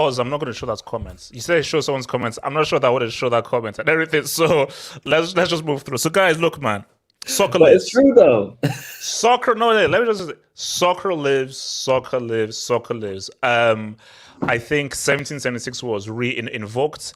Oz, I'm not going to show that comments. You say show someone's comments. I'm not sure that I would show that comment and everything. So let's just move through. So guys, look, man, soccer But it's lives. true though. Soccer. No, let me just say, soccer lives. Soccer lives. Soccer lives. I think 1776 was invoked,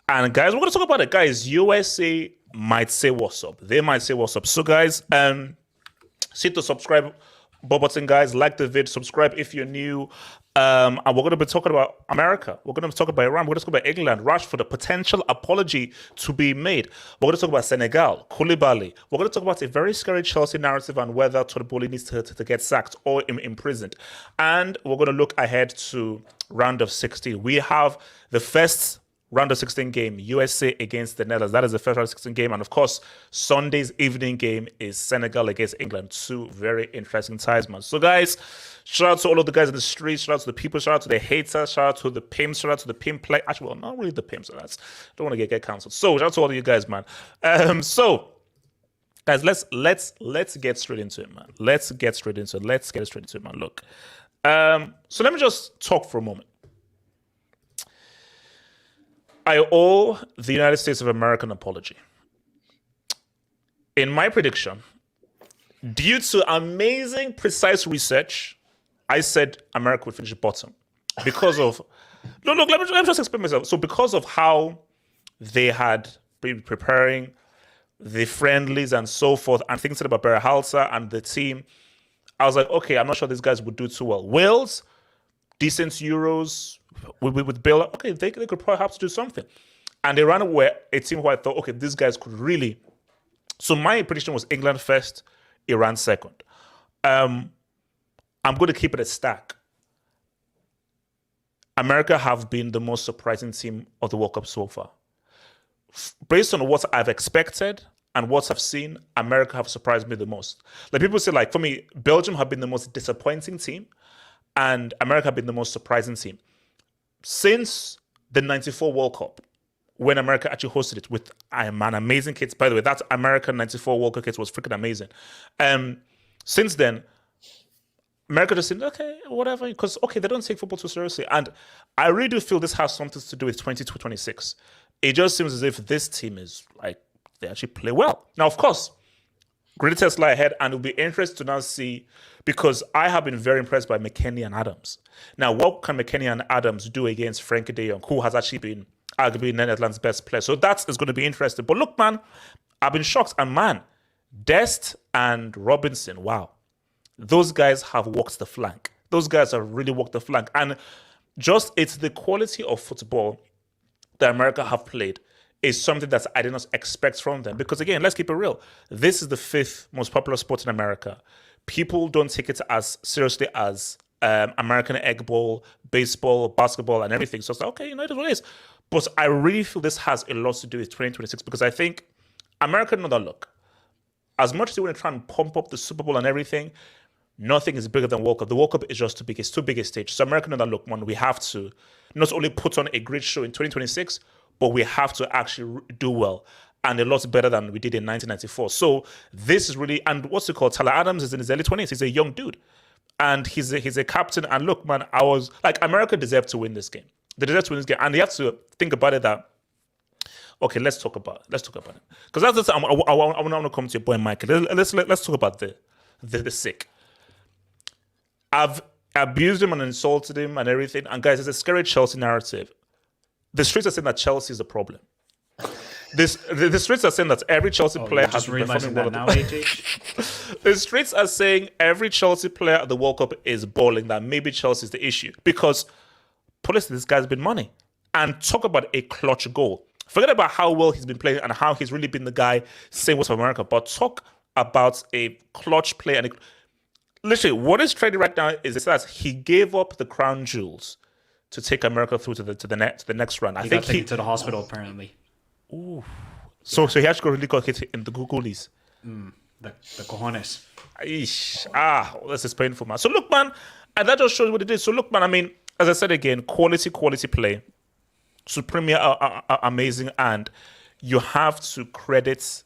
and guys, we're going to talk about it. Guys, USA might say what's up. They might say what's up. So guys, hit the subscribe button, guys. Like the vid, subscribe if you're new. And we're going to be talking about America. We're going to talk about Iran. We're going to talk about England. Rashford, a potential apology to be made. We're going to talk about Senegal, Koulibaly. We're going to talk about a very scary Chelsea narrative and whether Koulibaly needs to get sacked or imprisoned. And we're going to look ahead to round of 16. We have the first round of 16 game, USA against the Netherlands. That is the first round of 16 game. And of course, Sunday's evening game is Senegal against England. Two very interesting ties, man. So guys, shout out to all of the guys in the streets. Shout out to the people. Shout out to the haters. Shout out to the pimps. Shout out to the pimp play. Actually, well, not really the pimps. So that's, don't want to get cancelled. So shout out to all of you guys, man. So guys, let's get straight into it, man. Let's get straight into it, man. Look. So let me just talk for a moment. I owe the United States of America an apology. In my prediction, due to amazing, precise research, I said America would finish bottom because of. No, look, let me just explain myself. So, because of how they had been preparing the friendlies and so forth, and thinking about Berhalter and the team, I was like, okay, I'm not sure these guys would do too well. Wales, decent Euros. With Bill, okay, they could perhaps do something. And they ran away a team who I thought, okay, these guys could really. So my prediction was England first, Iran second. I'm going to keep it a stack. America have been the most surprising team of the World Cup so far. Based on what I've expected and what I've seen, America have surprised me the most. Like people say, like for me, Belgium have been the most disappointing team, and America have been the most surprising team. Since the 94 World Cup, when America actually hosted it with an amazing kit. By the way, that American 94 World Cup kit was freaking amazing. Since then, America just said, okay, whatever, because, okay, they don't take football too seriously. And I really do feel this has something to do with 2026. It just seems as if this team is, like, they actually play well. Now, of course, greatest lie ahead, and it'll be interesting to now see, because I have been very impressed by McKennie and Adams. Now, what can McKennie and Adams do against Frankie de Jong, who has actually been arguably Netherlands' best player? So that is going to be interesting. But look, man, I've been shocked. And man, Dest and Robinson, wow. Those guys have walked the flank. Those guys have really walked the flank. And just, it's the quality of football that America have played is something that I did not expect from them. Because again, let's keep it real. This is the 5th most popular sport in America. People don't take it as seriously as American egg ball, baseball, basketball, and everything. So it's like, okay, you know, it is what it is. But I really feel this has a lot to do with 2026 because I think America know that, look, as much as they want to try and pump up the Super Bowl and everything, nothing is bigger than World Cup. The World Cup is just too big. It's too big a stage. So America know that, look, man, we have to not only put on a great show in 2026, but we have to actually do well. And a lot better than we did in 1994. So this is really, and what's it called? Tyler Adams is in his early 20s. He's a young dude. And he's a captain. And look, man, I was like, America deserved to win this game. They deserve to win this game. And you have to think about it that, okay, let's talk about it. Because that's I want to come to your point, Michael. Let's talk about the sick. I've abused him and insulted him and everything. And guys, it's a scary Chelsea narrative. The streets are saying that Chelsea is the problem. The streets are saying that every Chelsea player has been performing well. The streets are saying every Chelsea player at the World Cup is balling, that maybe Chelsea is the issue. Because, Pulisic, this guy's been money. And talk about a clutch goal. Forget about how well he's been playing and how he's really been the guy saying what's for America. But talk about a clutch play. And literally, what is trending right now is that he gave up the crown jewels to take America through to the next round. I think got taken to the hospital, apparently. Ooh. So he actually really got hit in the googolies. The cojones. This is painful, man. So look, man, and that just shows what it is. So look, man, I mean, as I said again, quality play, supremely amazing, and you have to credit.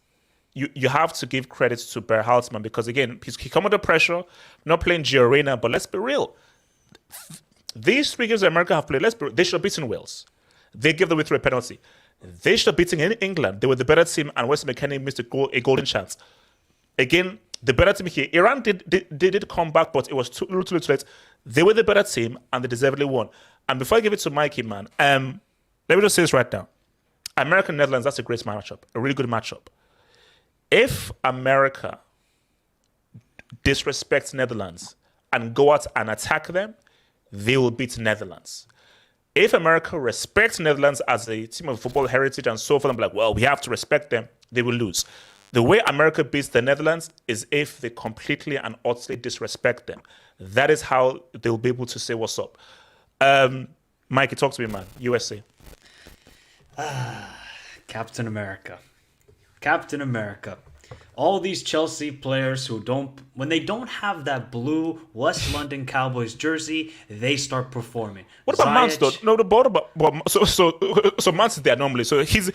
You have to give credit to Berhalter, because again, he come under pressure, not playing Gio Reyna, but let's be real. These 3 games that America have played, they should have beaten Wales. They gave them away through a penalty. They should have beaten England. They were the better team, and West McKennie missed a golden chance. Again, the better team here. Iran did come back, but it was too little too late. They were the better team, and they deservedly won. And before I give it to Mikey, man, let me just say this right now. America and Netherlands, that's a great matchup, a really good matchup. If America disrespects Netherlands and go out and attack them, they will beat Netherlands. If America respects Netherlands as a team of football heritage and so forth, and be like, well, we have to respect them, they will lose. The way America beats the Netherlands is if they completely and utterly disrespect them. That is how they'll be able to say what's up. Mikey, talk to me, man. USA. Captain America. Captain America. All these Chelsea players when they don't have that blue West London Cowboys jersey, they start performing. What about Mount though? No, the border, so Mount is there normally. So he's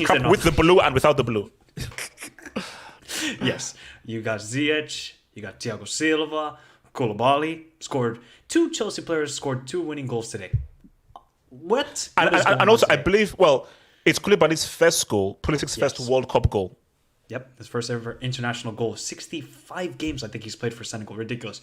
crap with the blue and without the blue. Yes, you got Ziyech, you got Thiago Silva, Koulibaly scored 2 Chelsea players scored 2 winning goals today. What? And also, I believe, it's Koulibaly's first goal, Pulisic's first World Cup goal. Yep, his first ever international goal. 65 games I think he's played for Senegal. Ridiculous.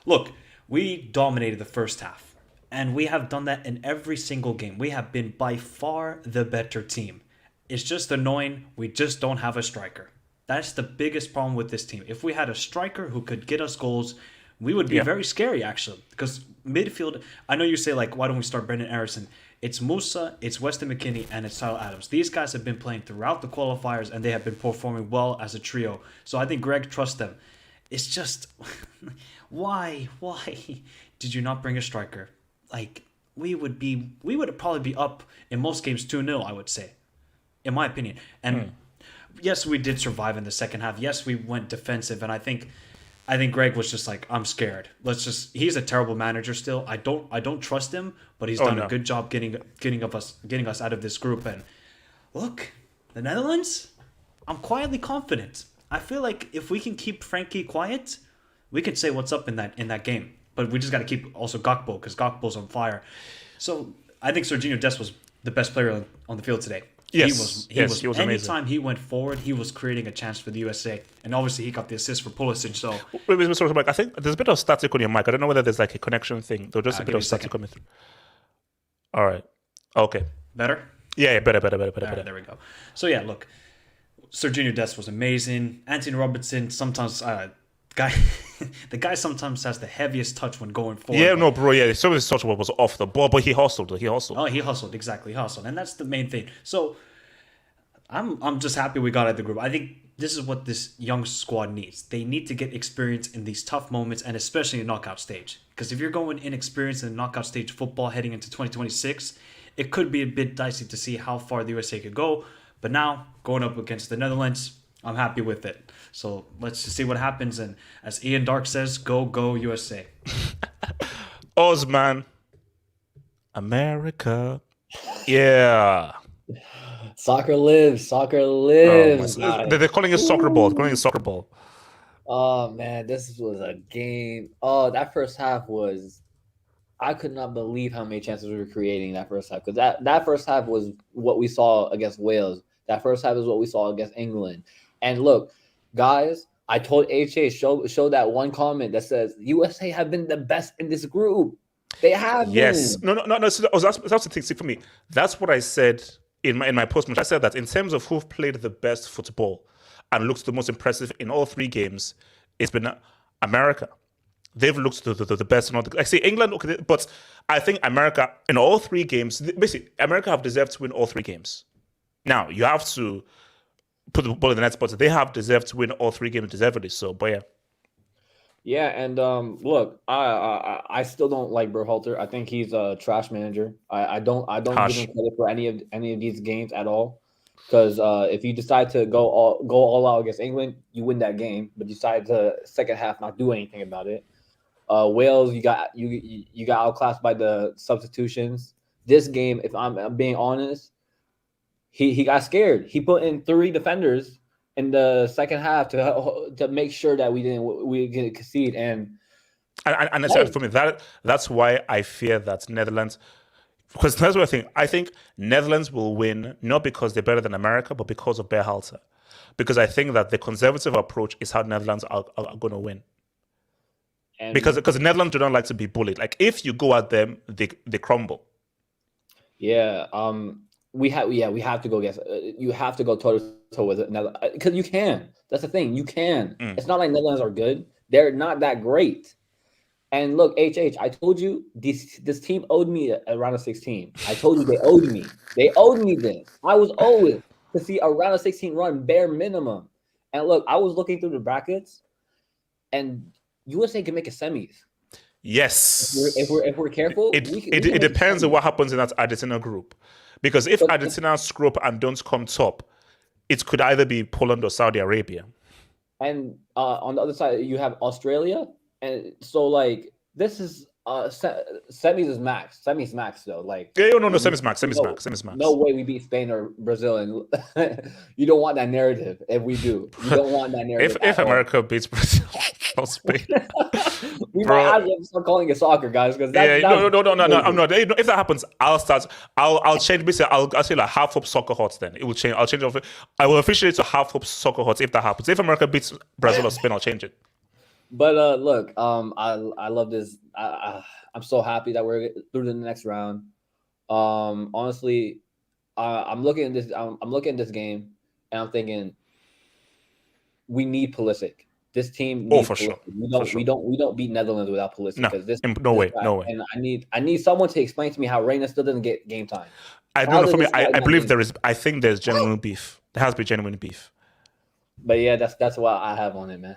Look, we dominated the first half, and we have done that in every single game. We have been by far the better team. It's just annoying. We just don't have a striker. That's the biggest problem with this team. If we had a striker who could get us goals, we would be very scary, actually. Because midfield, I know you say, like, why don't we start Brendan Eriksson? It's Musa, it's Weston McKennie, and it's Tyler Adams. These guys have been playing throughout the qualifiers, and they have been performing well as a trio. So I think Greg trusts them. It's just, why did you not bring a striker? Like, we would probably be up in most games 2-0, I would say, in my opinion. And yes, we did survive in the second half. Yes, we went defensive, and I think Greg was just like, I'm scared. He's a terrible manager still. I don't trust him, but he's done a good job getting us out of this group. And look, the Netherlands, I'm quietly confident. I feel like if we can keep Frankie quiet, we can say what's up in that game. But we just got to keep also Gakpo, because Gakpo's on fire. So I think Serginho Dest was the best player on the field today. Yes, he was amazing. Anytime he went forward, he was creating a chance for the USA. And obviously, he got the assist for Pulisic. So, Mr. Mike, I think there's a bit of static on your mic. I don't know whether there's like a connection thing. There's just a bit of static coming through. All right. Okay. Better? Yeah, better. Right, there we go. So, yeah, look. Serginho Dest was amazing. Anthony Robertson, sometimes... the guy sometimes has the heaviest touch when going forward. Yeah, no, bro. Yeah, some of his touch was off the ball, but he hustled. Oh, he hustled, exactly. He hustled, and that's the main thing. So, I'm just happy we got out of the group. I think this is what this young squad needs. They need to get experience in these tough moments, and especially in the knockout stage. Because if you're going inexperienced in the knockout stage football heading into 2026, it could be a bit dicey to see how far the USA could go. But now, going up against the Netherlands, I'm happy with it. So let's just see what happens. And as Ian Dark says, go USA. Oz, man. America. Yeah. Soccer lives. They're calling it soccer ball. Oh, man, this was a game. Oh, that first half was... I could not believe how many chances we were creating that first half. Because that first half was what we saw against Wales. That first half is what we saw against England. And look, guys, I told HA, show that one comment that says, USA have been the best in this group. They have been. Yes. No. So that's the thing. See, for me, that's what I said in my post match. I said that in terms of who've played the best football and looked the most impressive in all 3 games, it's been America. They've looked the best. I say England, okay, but I think America in all 3 games, basically, America have deserved to win all 3 games. Now, you have to put the ball in the net, but they have deserved to win all 3 games deservedly. So, but yeah. Yeah, and look, I still don't like Berhalter. I think he's a trash manager. I don't give him credit for any of these games at all. Because if you decide to go all out against England, you win that game. But you decide to second half not do anything about it. Wales, you got outclassed by the substitutions. This game, if I'm being honest, he got scared. He put in 3 defenders in the second half to make sure that we didn't concede. And And it's, for me, that's why I fear that Netherlands, because that's what I think. I think Netherlands will win not because they're better than America, but because of Berhalter. Because I think that the conservative approach is how Netherlands are going to win. And Because the Netherlands do not like to be bullied. Like if you go at them, they crumble. yeah, we have to go against. You have to go toe to toe with it because you can. That's the thing. You can. It's not like Netherlands are good. They're not that great. And look, I told you this team owed me a round of 16. I told you they owed me. They owed me this. I was owed to see a round of 16 run bare minimum. And look, I was looking through the brackets, and USA can make a semis. Yes. If we're careful, it depends on what happens in that Argentina group. Because if Argentina screw up and don't come top, it could either be Poland or Saudi Arabia. And on the other side, you have Australia. And so, like, this is semis is max. Semis max, though. Like, no, semis max. No way we beat Spain or Brazil. And you don't want that narrative if we do. You don't want that narrative. If America beats Brazil or Spain. We might have to start calling it soccer, guys. Because no. I'm not. If that happens, I'll change. Basically, I'll say like half hope soccer hots. Then it will change. I'll change it. I will officiate to half hope soccer hots if that happens. If America beats Brazil or Spain, I'll change it. But look, I love this. I'm so happy that we're through to the next round. Honestly, I'm looking at this. I'm looking at this game, and I'm thinking we need Pulisic. This team needs for Pulisic. sure. We don't beat Netherlands without Pulisic. No way. And I need someone to explain to me how Reina still doesn't get game time. I don't know. For me, I believe there is. I think there's genuine beef. There has to be genuine beef. But yeah, that's what I have on it, man.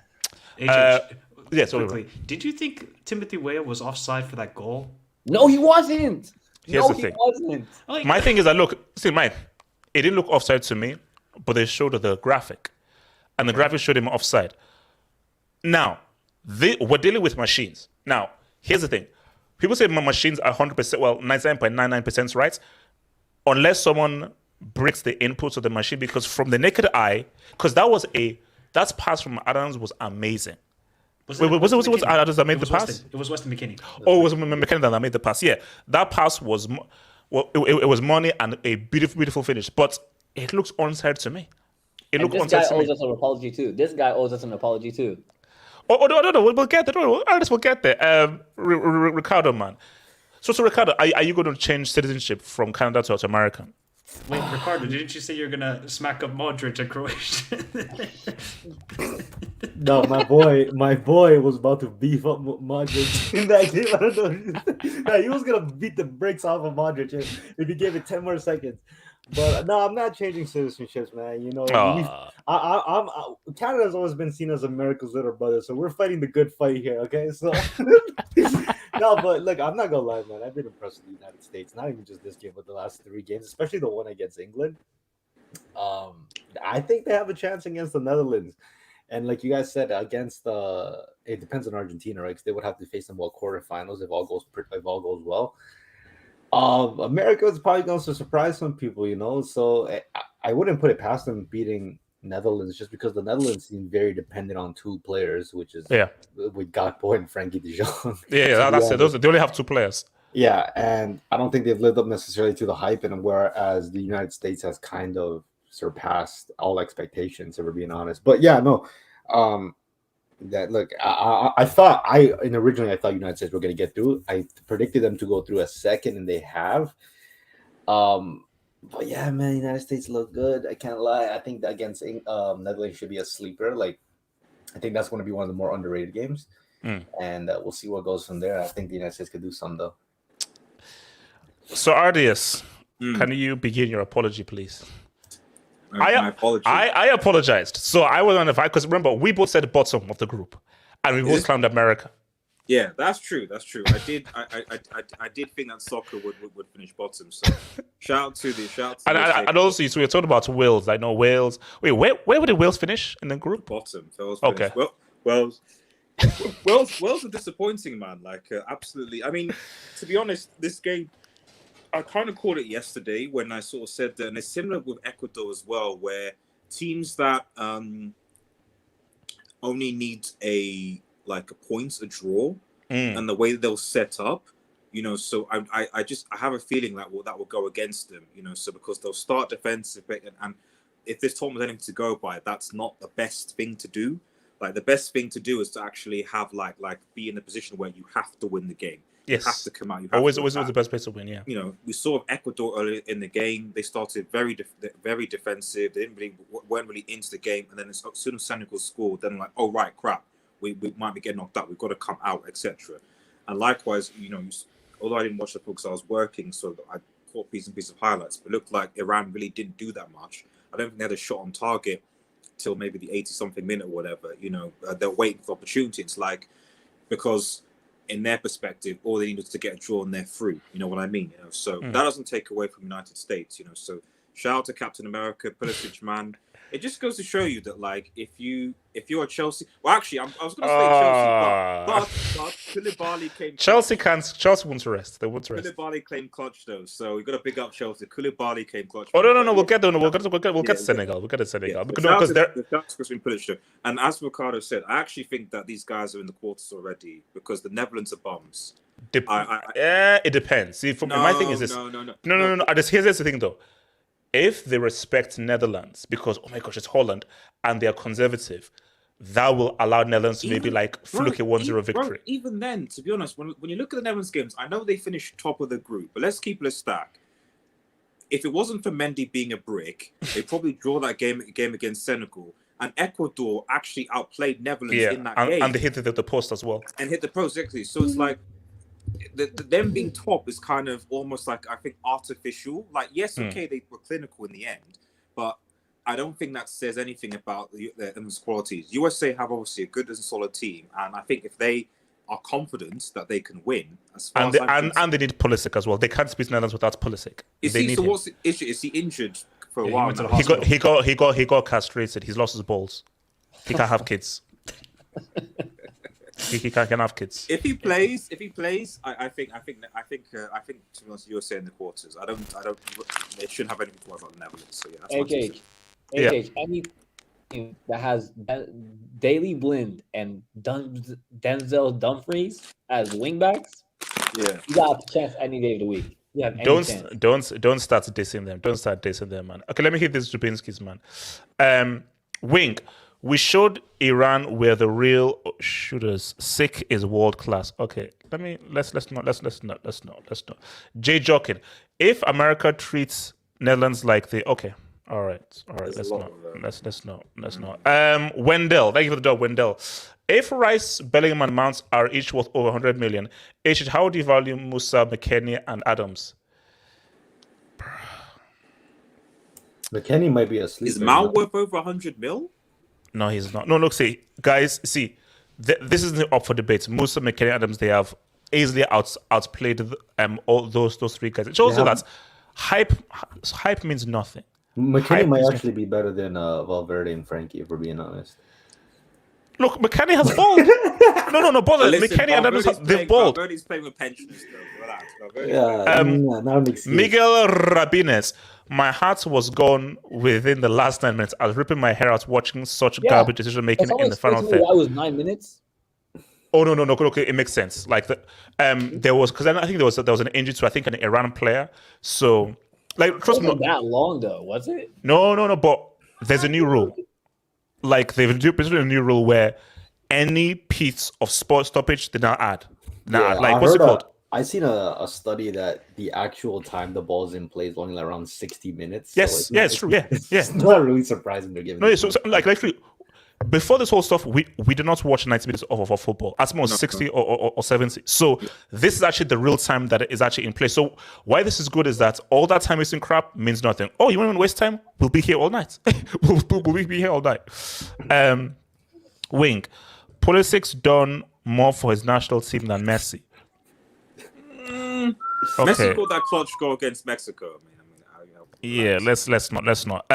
Quickly, did you think Timothy Weah was offside for that goal? No, he wasn't. Here's the thing. Wasn't. My thing is that it didn't look offside to me, but they showed the graphic, and the graphic showed him offside. Now, we're dealing with machines. Now, here's the thing: people say my machines are 100%, well, 99.99% right, unless someone breaks the inputs of the machine. Because from the naked eye, because that pass from Adams was amazing. Was it Adams that made the pass? It was Weston McKennie. Oh, it was McKennie that made the pass. Yeah, that pass was, it was money and a beautiful, beautiful finish. But it looks onside to me. This guy owes us an apology too. Oh, no, we'll get there. We'll get there. Ricardo, man. So Ricardo, are you going to change citizenship from Canada to America? Wait, Ricardo, didn't you say you're gonna smack up Modric and Croatia? No, my boy was about to beef up Modric in that game. I don't know. No, he was gonna beat the brakes off of Modric if he gave it 10 more seconds. But no, I'm not changing citizenships, man. You know, Canada's always been seen as America's little brother, so we're fighting the good fight here. Okay, so no, but look, I'm not gonna lie, man. I've been impressed with the United States, not even just this game, but the last 3 games, especially the one against England. I think they have a chance against the Netherlands, and like you guys said, against it depends on Argentina, right? Because they would have to face them quarterfinals if all goes well. America is probably going to surprise some people, you know. So I wouldn't put it past them beating Netherlands just because the Netherlands seem very dependent on 2 players, which is with Gakpo and Frankie de Jong. That's it. They only have 2 players. Yeah, and I don't think they've lived up necessarily to the hype, and whereas the United States has kind of surpassed all expectations, if we're being honest. But yeah, no. That look, I thought originally I thought United States were going to get through. I predicted them to go through a second, and they have. But yeah, man, United States look good. I can't lie. I think that against Netherlands should be a sleeper. Like, I think that's going to be one of the more underrated games, and we'll see what goes from there. I think the United States could do some though. So, Ardius, can you begin your apology, please? My apology. I apologized. So I was on the fight because remember we both said the bottom of the group, and we both clowned America. Yeah, that's true. I did think that soccer would finish bottom. So shout out to and also so we were talking about Wales. I know Wales. Wait, where would the Wales finish in the group? Bottom. Okay. Wales are disappointing, man. Like absolutely. I mean, to be honest, this game. I kind of called it yesterday when I sort of said that, and it's similar with Ecuador as well, where teams that only need a point, a draw, and the way that they'll set up. So I have a feeling that will go against them. So because they'll start defensive, and if this tournament's anything to go by, that's not the best thing to do. Like the best thing to do is to actually have like be in a position where you have to win the game. Yes. You have to come out. You have always to was the best place to win. Yeah. We saw Ecuador early in the game. They started very defensive. They weren't really into the game, and then as soon as Senegal scored, then like, oh right, crap, we might be getting knocked out. We've got to come out, etc. And likewise, although I didn't watch the book because I was working, so I caught piece of highlights. But it looked like Iran really didn't do that much. I don't think they had a shot on target till maybe the 80-something minute or whatever. They're waiting for opportunity. It's like, because in their perspective, all they need is to get a draw and they're through. You know what I mean? So that doesn't take away from United States. So shout out to Captain America, Pulisic, man. It just goes to show you that, like, if you're a Chelsea, well, actually, I was going to say Chelsea, but Koulibaly came. Chelsea wants to rest. They want to rest. Koulibaly claimed clutch though, so we got to big up Chelsea. Koulibaly came clutch. Oh no, we'll get there. We'll get to Senegal. We'll get to Senegal because they're. And as Ricardo said, I actually think that these guys are in the quarters already because the Netherlands are bums. It depends. See, my thing is this. No. Here's the thing though. If they respect Netherlands because, oh my gosh, it's Holland, and they are conservative, that will allow Netherlands to maybe fluke a 1-0 victory. Bro, even then, to be honest, when you look at the Netherlands games, I know they finished top of the group, but let's keep it a stack. If it wasn't for Mendy being a brick, they'd probably draw that game against Senegal. And Ecuador actually outplayed Netherlands in that game. And they hit the post as well. And hit the post, exactly. So it's like, them being top is kind of almost like, I think, artificial. Like, yes, okay, they were clinical in the end, but I don't think that says anything about their qualities. USA have obviously a good and solid team, and I think if they are confident that they can win, and they need Pulisic as well. They can't beat Netherlands without Pulisic. What's the issue? Is he injured for a while? He got castrated. He's lost his balls. He can't have kids. He can't have kids. If he plays, I think to be honest, USA in the quarters. I don't. They shouldn't have anything to worry about the Netherlands. So yeah, that's any team that has Daley Blind and Denzel Dumfries as wingbacks, you got a chance any day of the week. Don't start dissing them. Don't start dissing them, man. Okay, let me hit this Jubinski's, man. Wing. We showed Iran where the real shooters. Sick is world class. Okay, let's not. Jay Jokin. If America treats Netherlands like all right. Let's not. Wendell, thank you for the dog, Wendell. If Rice, Bellingham, and Mount are each worth over 100 million, how do you value Musa, McKennie, and Adams? McKennie might be asleep. Is Mount worth over 100 mil? No, he's not. No, look, guys, this isn't up for debate. Musa, McKennie, Adams, they have easily outplayed all those three guys. It shows you that hype means nothing. McKennie might actually be better than Valverde and Frankie, if we're being honest. Look, McKennie has balled. No, bother. McKennie and Adams, they've balled. Valverde's playing with pensioners, though. Relax. Miguel Rabines. My heart was gone within the last 9 minutes. I was ripping my hair out watching such garbage decision making in the final third. That was 9 minutes. Oh no! Look, it makes sense. Like there was because I think there was an injury to an Iran player. So trust me, not that long though, was it? No. But there's a new rule. Like they've introduced a new rule where any piece of sport stoppage they now add. What's it called? I seen a study that the actual time the ball's in play is only around 60 minutes. Yes, so it's true. Yeah. It's not really surprising they're giving. No, so actually, before this whole stuff, we did not watch 90 minutes of football. At most 60 or 70. So this is actually the real time that is actually in play. So why this is good is that all that time wasting crap means nothing. Oh, you want to waste time? We'll be here all night. we'll be here all night. Wing, Pulisic's done more for his national team than Messi. Okay. Messi scored that clutch goal against Mexico. Let's not.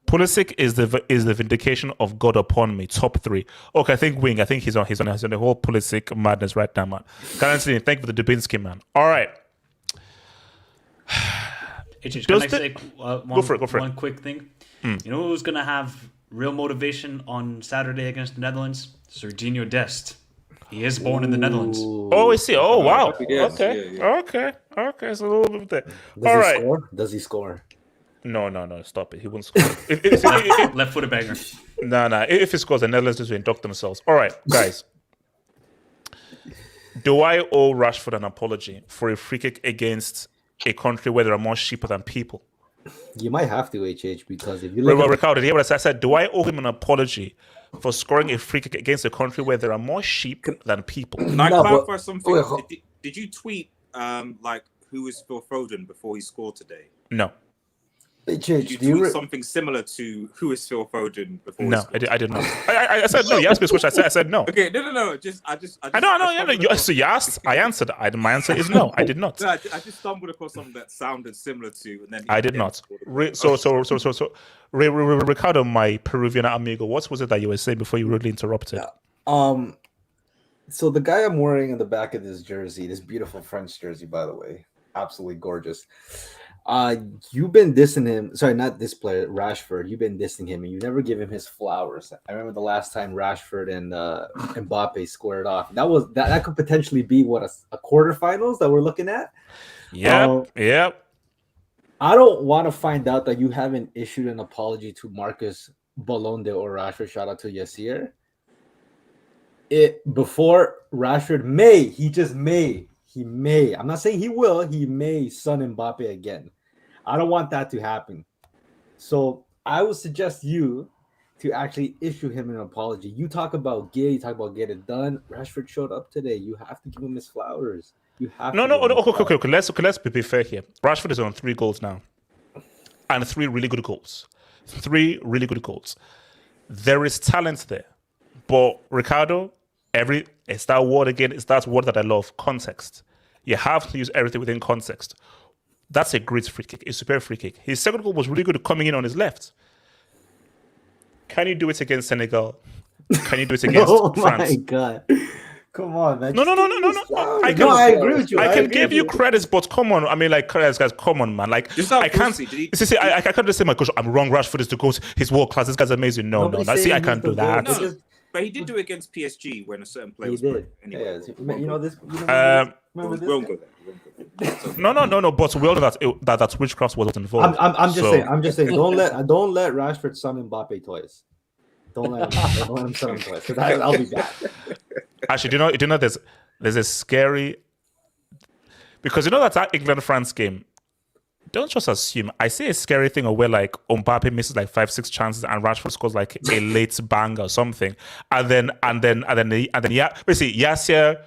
Pulisic is the vindication of God upon me. Top 3. Okay, I think he's on the whole Pulisic madness right now, man. Currently, thank you for the Dubinsky, man. All right. Can I say go for it. One quick thing. You know who's gonna have real motivation on Saturday against the Netherlands? Serginho Dest. He is born in the Netherlands. Oh, I see. Oh, wow. Yes, Okay. yeah. Okay. Okay. So a little bit there. Does All he right. score? Does he score? No. Stop it. He won't score. If, Left-footed banger. no. If he scores, the Netherlands just will induct themselves. All right, guys. Do I owe Rashford an apology for a free kick against a country where there are more sheep than people? You might have to, HH, because if you look Ricardo, did you hear what I said? Do I owe him an apology for scoring a free kick against a country where there are more sheep than people? Can I No, clarify but- something? wait, Did you tweet like who is Phil Foden before he scored today? No. Did HH, you do you tweet re- something similar to who is Phil Foden before? No, he scored? I did not. I said no. You asked me this question. I said no. Okay, no. I know. So you asked. I answered. My answer is no. I did not. No, I just stumbled across something that sounded similar to, and then I did not. Ricardo, my Peruvian amigo, what was it that you were saying before you rudely interrupted? So the guy I'm wearing in the back of this jersey, this beautiful French jersey, by the way, absolutely gorgeous. You've been dissing him. Sorry, not this player, Rashford. You've been dissing him, and you never give him his flowers. I remember the last time Rashford and Mbappe squared off. That could potentially be what a quarterfinals that we're looking at. Yep. I don't want to find out that you haven't issued an apology to Marcus Bolonde or Rashford. Shout out to Yassir. Before Rashford he may. I'm not saying he will. He may son Mbappe again. I don't want that to happen. So I would suggest you to actually issue him an apology. You talk about get it done. Rashford showed up today. You have to give him his flowers. You have No. to give him his flowers. Okay. Let's be fair here. Rashford is on 3 goals now, and 3 really good goals. 3 really good goals. There is talent there, but Ricardo, it's that word again. It's that word that I love. Context. You have to use everything within context. That's a great free kick. A superb free kick. His second goal was really good coming in on his left. Can you do it against Senegal? Can you do it against France? Oh my god. Come on, man. No. I agree with you. I can give you credits, but come on. I mean, like, guys, come on, man. Like, Just out I of can't. curiosity, See, I can't just say, my gosh, I'm wrong. Rashford is the GOAT. He's world class. This guy's amazing. No. Nobody's See, I saying can't he's do the that. GOAT. No. But he did do it against PSG when a certain player He was did. put anyway. Yeah, you know this. We won't go there. No. But we all know that witchcraft was involved. I'm just saying. Don't let Rashford son Mbappe toys. Don't let him son him toys. Because I'll be bad. Actually, do you know there's a scary, because you know that England-France game. Don't just assume. I see a scary thing where like Mbappe misses like 5-6 chances and Rashford scores like a late bang or something, and then basically Yassir.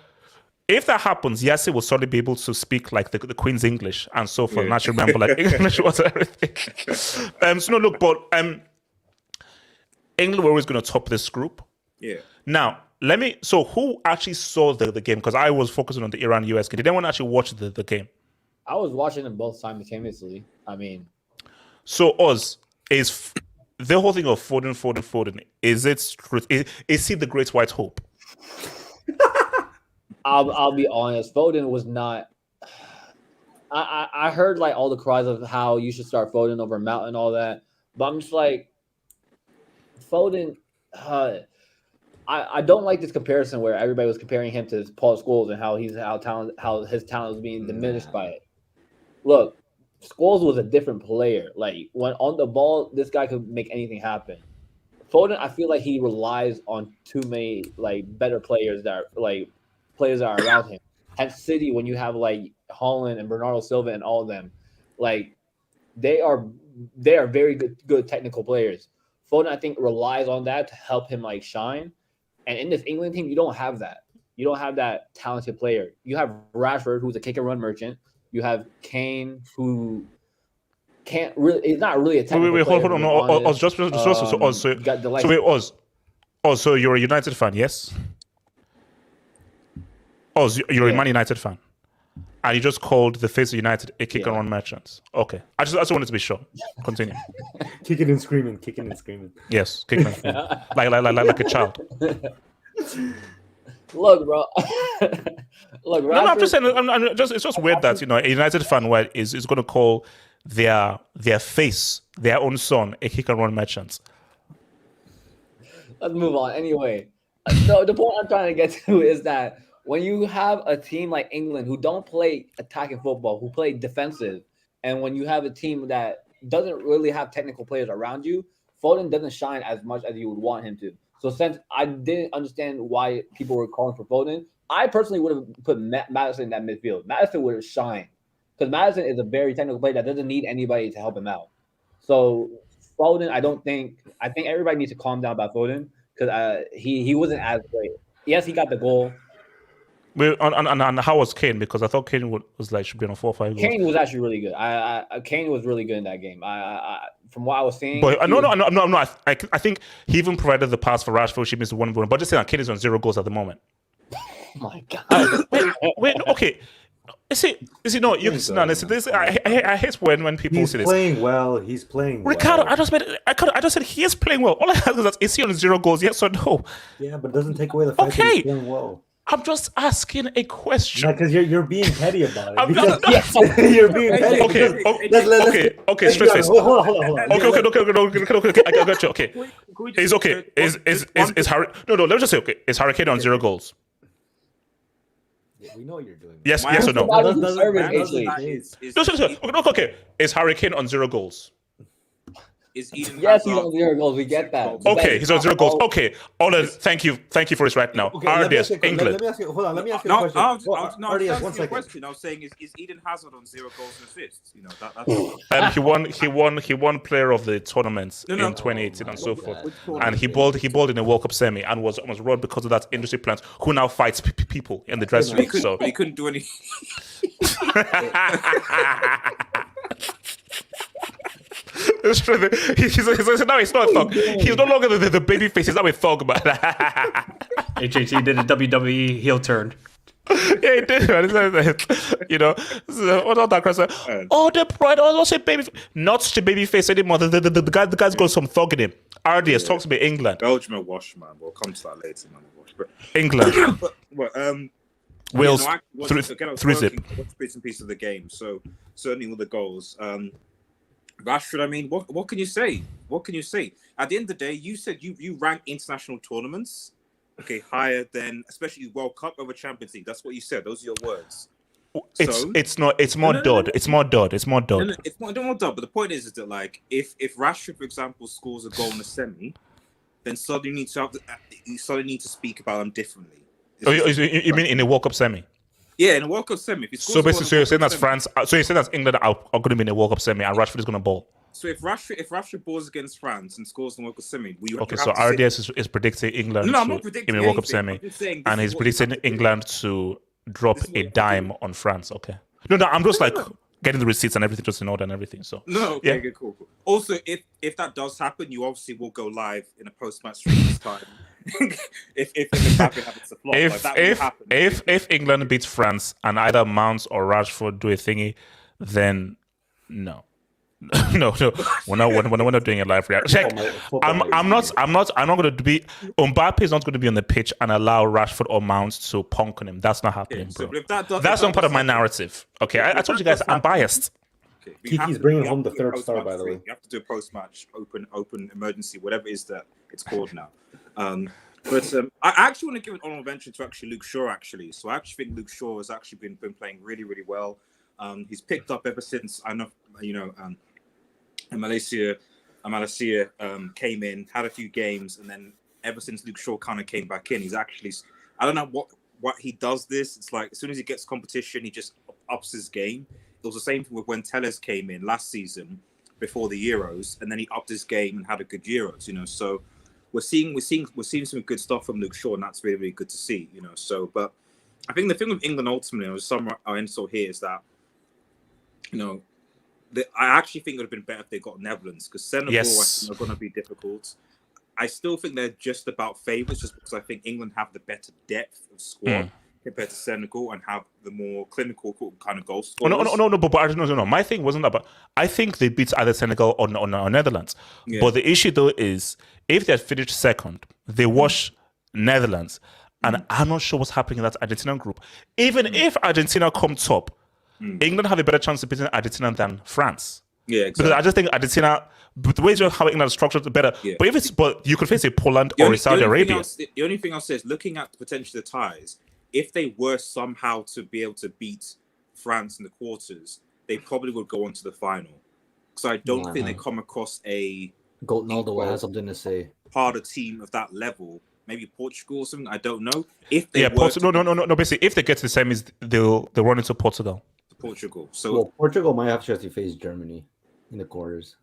If that happens, Yassir will suddenly be able to speak like the Queen's English and so forth. Not remember like English was everything. England were always going to top this group. Yeah. Now, so who actually saw the game? Because I was focusing on the Iran-US game. Did anyone actually watch the game? I was watching them both simultaneously. I mean, so Oz, is the whole thing of Foden, is it truth? Is he the great white hope? I'll be honest. Foden was not. I heard like all the cries of how you should start Foden over Mount and all that, but I'm just like, Foden. I don't like this comparison where everybody was comparing him to Paul Scholes and how his talent was being diminished by it. Look, Scholes was a different player. Like when on the ball, this guy could make anything happen. Foden, I feel like he relies on too many like better players that are around him. At City, when you have like Holland and Bernardo Silva and all of them, like they are very good technical players. Foden, I think, relies on that to help him like shine. And in this England team, you don't have that. You don't have that talented player. You have Rashford, who's a kick and run merchant. You have Kane, who can't really. He's not really a technical player. Hold on. Oz, so you're a United fan, yes? Oz, you're a Man United fan, and you just called the face of United a kick and run merchant. Okay, I just wanted to be sure. Continue. Kicking and screaming. Yes, kicking and screaming. like a child. Look, bro. Look, Rashford, No, I'm just saying. It's just weird that a United fan is going to call their face, their own son, a kick and run merchant. Let's move on. Anyway, No, the point I'm trying to get to is that when you have a team like England who don't play attacking football, who play defensive, and when you have a team that doesn't really have technical players around you, Foden doesn't shine as much as you would want him to. So since I didn't understand why people were calling for Foden, I personally would have put Madison in that midfield. Madison would have shined because Madison is a very technical player that doesn't need anybody to help him out. So Foden, I think everybody needs to calm down about Foden because he wasn't as great. Yes, he got the goal. Wait, and how was Kane? Because I thought Kane was like should be on 4 or 5 goals. Kane was actually really good. Kane was really good in that game. From what I was seeing. But no. I think he even provided the pass for Rashford. She missed one goal. But just saying that Kane is on 0 goals at the moment. Oh my God. Wait, okay. Is it no? You no. Listen, this I hate when people He's say this. playing well. He's playing well. Ricardo, I just said he is playing well. All I ask is he on 0 goals? Yes or no? Yeah, but it doesn't take away the fact that Okay. he's playing well. I'm just asking a question. Because you're being petty about it. I'm Because not- you're being petty. Okay, straight face. Hold on. Okay. I got you. Okay, it's okay. Is Harry? No. Let me just say okay. Is Harry Kane on 0 goals? Yeah, we know what you're doing. Yes or no? Doesn't- Okay. Is Harry Kane on 0 goals? Is Eden Yes, he's Hazard- on 0 goals. We get that. Okay, he's on 0 goals. Okay, Ola, thank you for this right now. Okay, let me ask RDS, you- England. Let me ask you. Hold on. Let me ask you No, a question. I was RDS, one asking a second. question. I was saying, is Eden Hazard on 0 goals and assists? You know, that's He won player of the tournament in 2018 and so forth. And he bowled in a World Cup semi and was robbed because of that industry plant who now fights people in the dressing room. So he couldn't do any. it's true. Now he's not a thug. He's no longer the baby face. He's now a thug, man. HHE did a WWE heel turn. Yeah, he did. Man. You know, so, what all that crap? Oh, the pride. Oh, don't say baby. Not the baby face anymore. The guy's got some thug in him. RDS talks about England. Belgium are wash, man. We'll come to that later, man. But England. Wales. I was 3-0. Watched bits and pieces of the game, so certainly all the goals. Rashford, I mean, what can you say? What can you say? At the end of the day, you said you rank international tournaments, okay, higher than especially World Cup over Champions League. That's what you said. Those are your words. It's not. It's more dud. It's more dud. It's more dud. It's more dud. But the point is that like if Rashford, for example, scores a goal in a semi, then suddenly you need to speak about them differently. You mean in a World Cup semi? Yeah, in a World Cup semi. So basically, so you're saying that's France. So you're saying that's England are going to be in a World Cup semi, and Rashford is going to ball. So if Rashford balls against France and scores in the World Cup semi, okay. So RDS is predicting England I'm not predicting in a World Cup semi, and he's predicting England to drop a dime on France. Okay. No, I'm just like getting the receipts and everything, just in order and everything. So okay, yeah. Cool. Also, if that does happen, you obviously will go live in a post-match stream this time. if Mbappe happens to flop, if England beats France and either Mount or Rashford do a thingy, then no, we're not doing a live reaction. I'm not going to be. Mbappe is not going to be on the pitch and allow Rashford or Mount to punk on him. That's not happening, bro. That's not part of my narrative. Okay, I told you guys I'm biased. Okay, Kiki's bringing home the 3rd star, by the way. You have to do a post-match open emergency, whatever it is that it's called now. But I actually want to give an honorable mention to actually Luke Shaw. Actually, so I actually think Luke Shaw has actually been playing really, really well. He's picked up ever since Malaysia came in, had a few games, and then ever since Luke Shaw kind of came back in, he's actually, I don't know what he does this. It's like as soon as he gets competition, he just ups his game. It was the same thing with when Telles came in last season before the Euros, and then he upped his game and had a good Euros. You know, so we're seeing some good stuff from Luke Shaw, and that's really, really good to see. You know, so but I think the thing with England ultimately, our insult here is that, you know, I actually think it would have been better if they got Netherlands, because Senegal I think are going to be difficult. I still think they're just about favourites, just because I think England have the better depth of squad compared to Senegal and have the more clinical kind of goal scorers. No. My thing wasn't about. I think they beat either Senegal or Netherlands. Yeah. But the issue though is if they had finished second, they wash Netherlands, and I'm not sure what's happening in that Argentina group. Even if Argentina come top, England have a better chance of beating Argentina than France. Yeah, Because I just think Argentina, but the way how England is structured, better. Yeah. But you could face a Poland or a Saudi Arabia. The only thing I'll say is looking at potentially the ties. If they were somehow to be able to beat France in the quarters, they probably would go on to the final. So I don't think they come across a Ronaldo will have something to say. Harder team of that level. Maybe Portugal or something. I don't know. If they no. Basically, if they get to the semis, they'll run into Portugal. Portugal. So Portugal might have to face Germany in the quarters.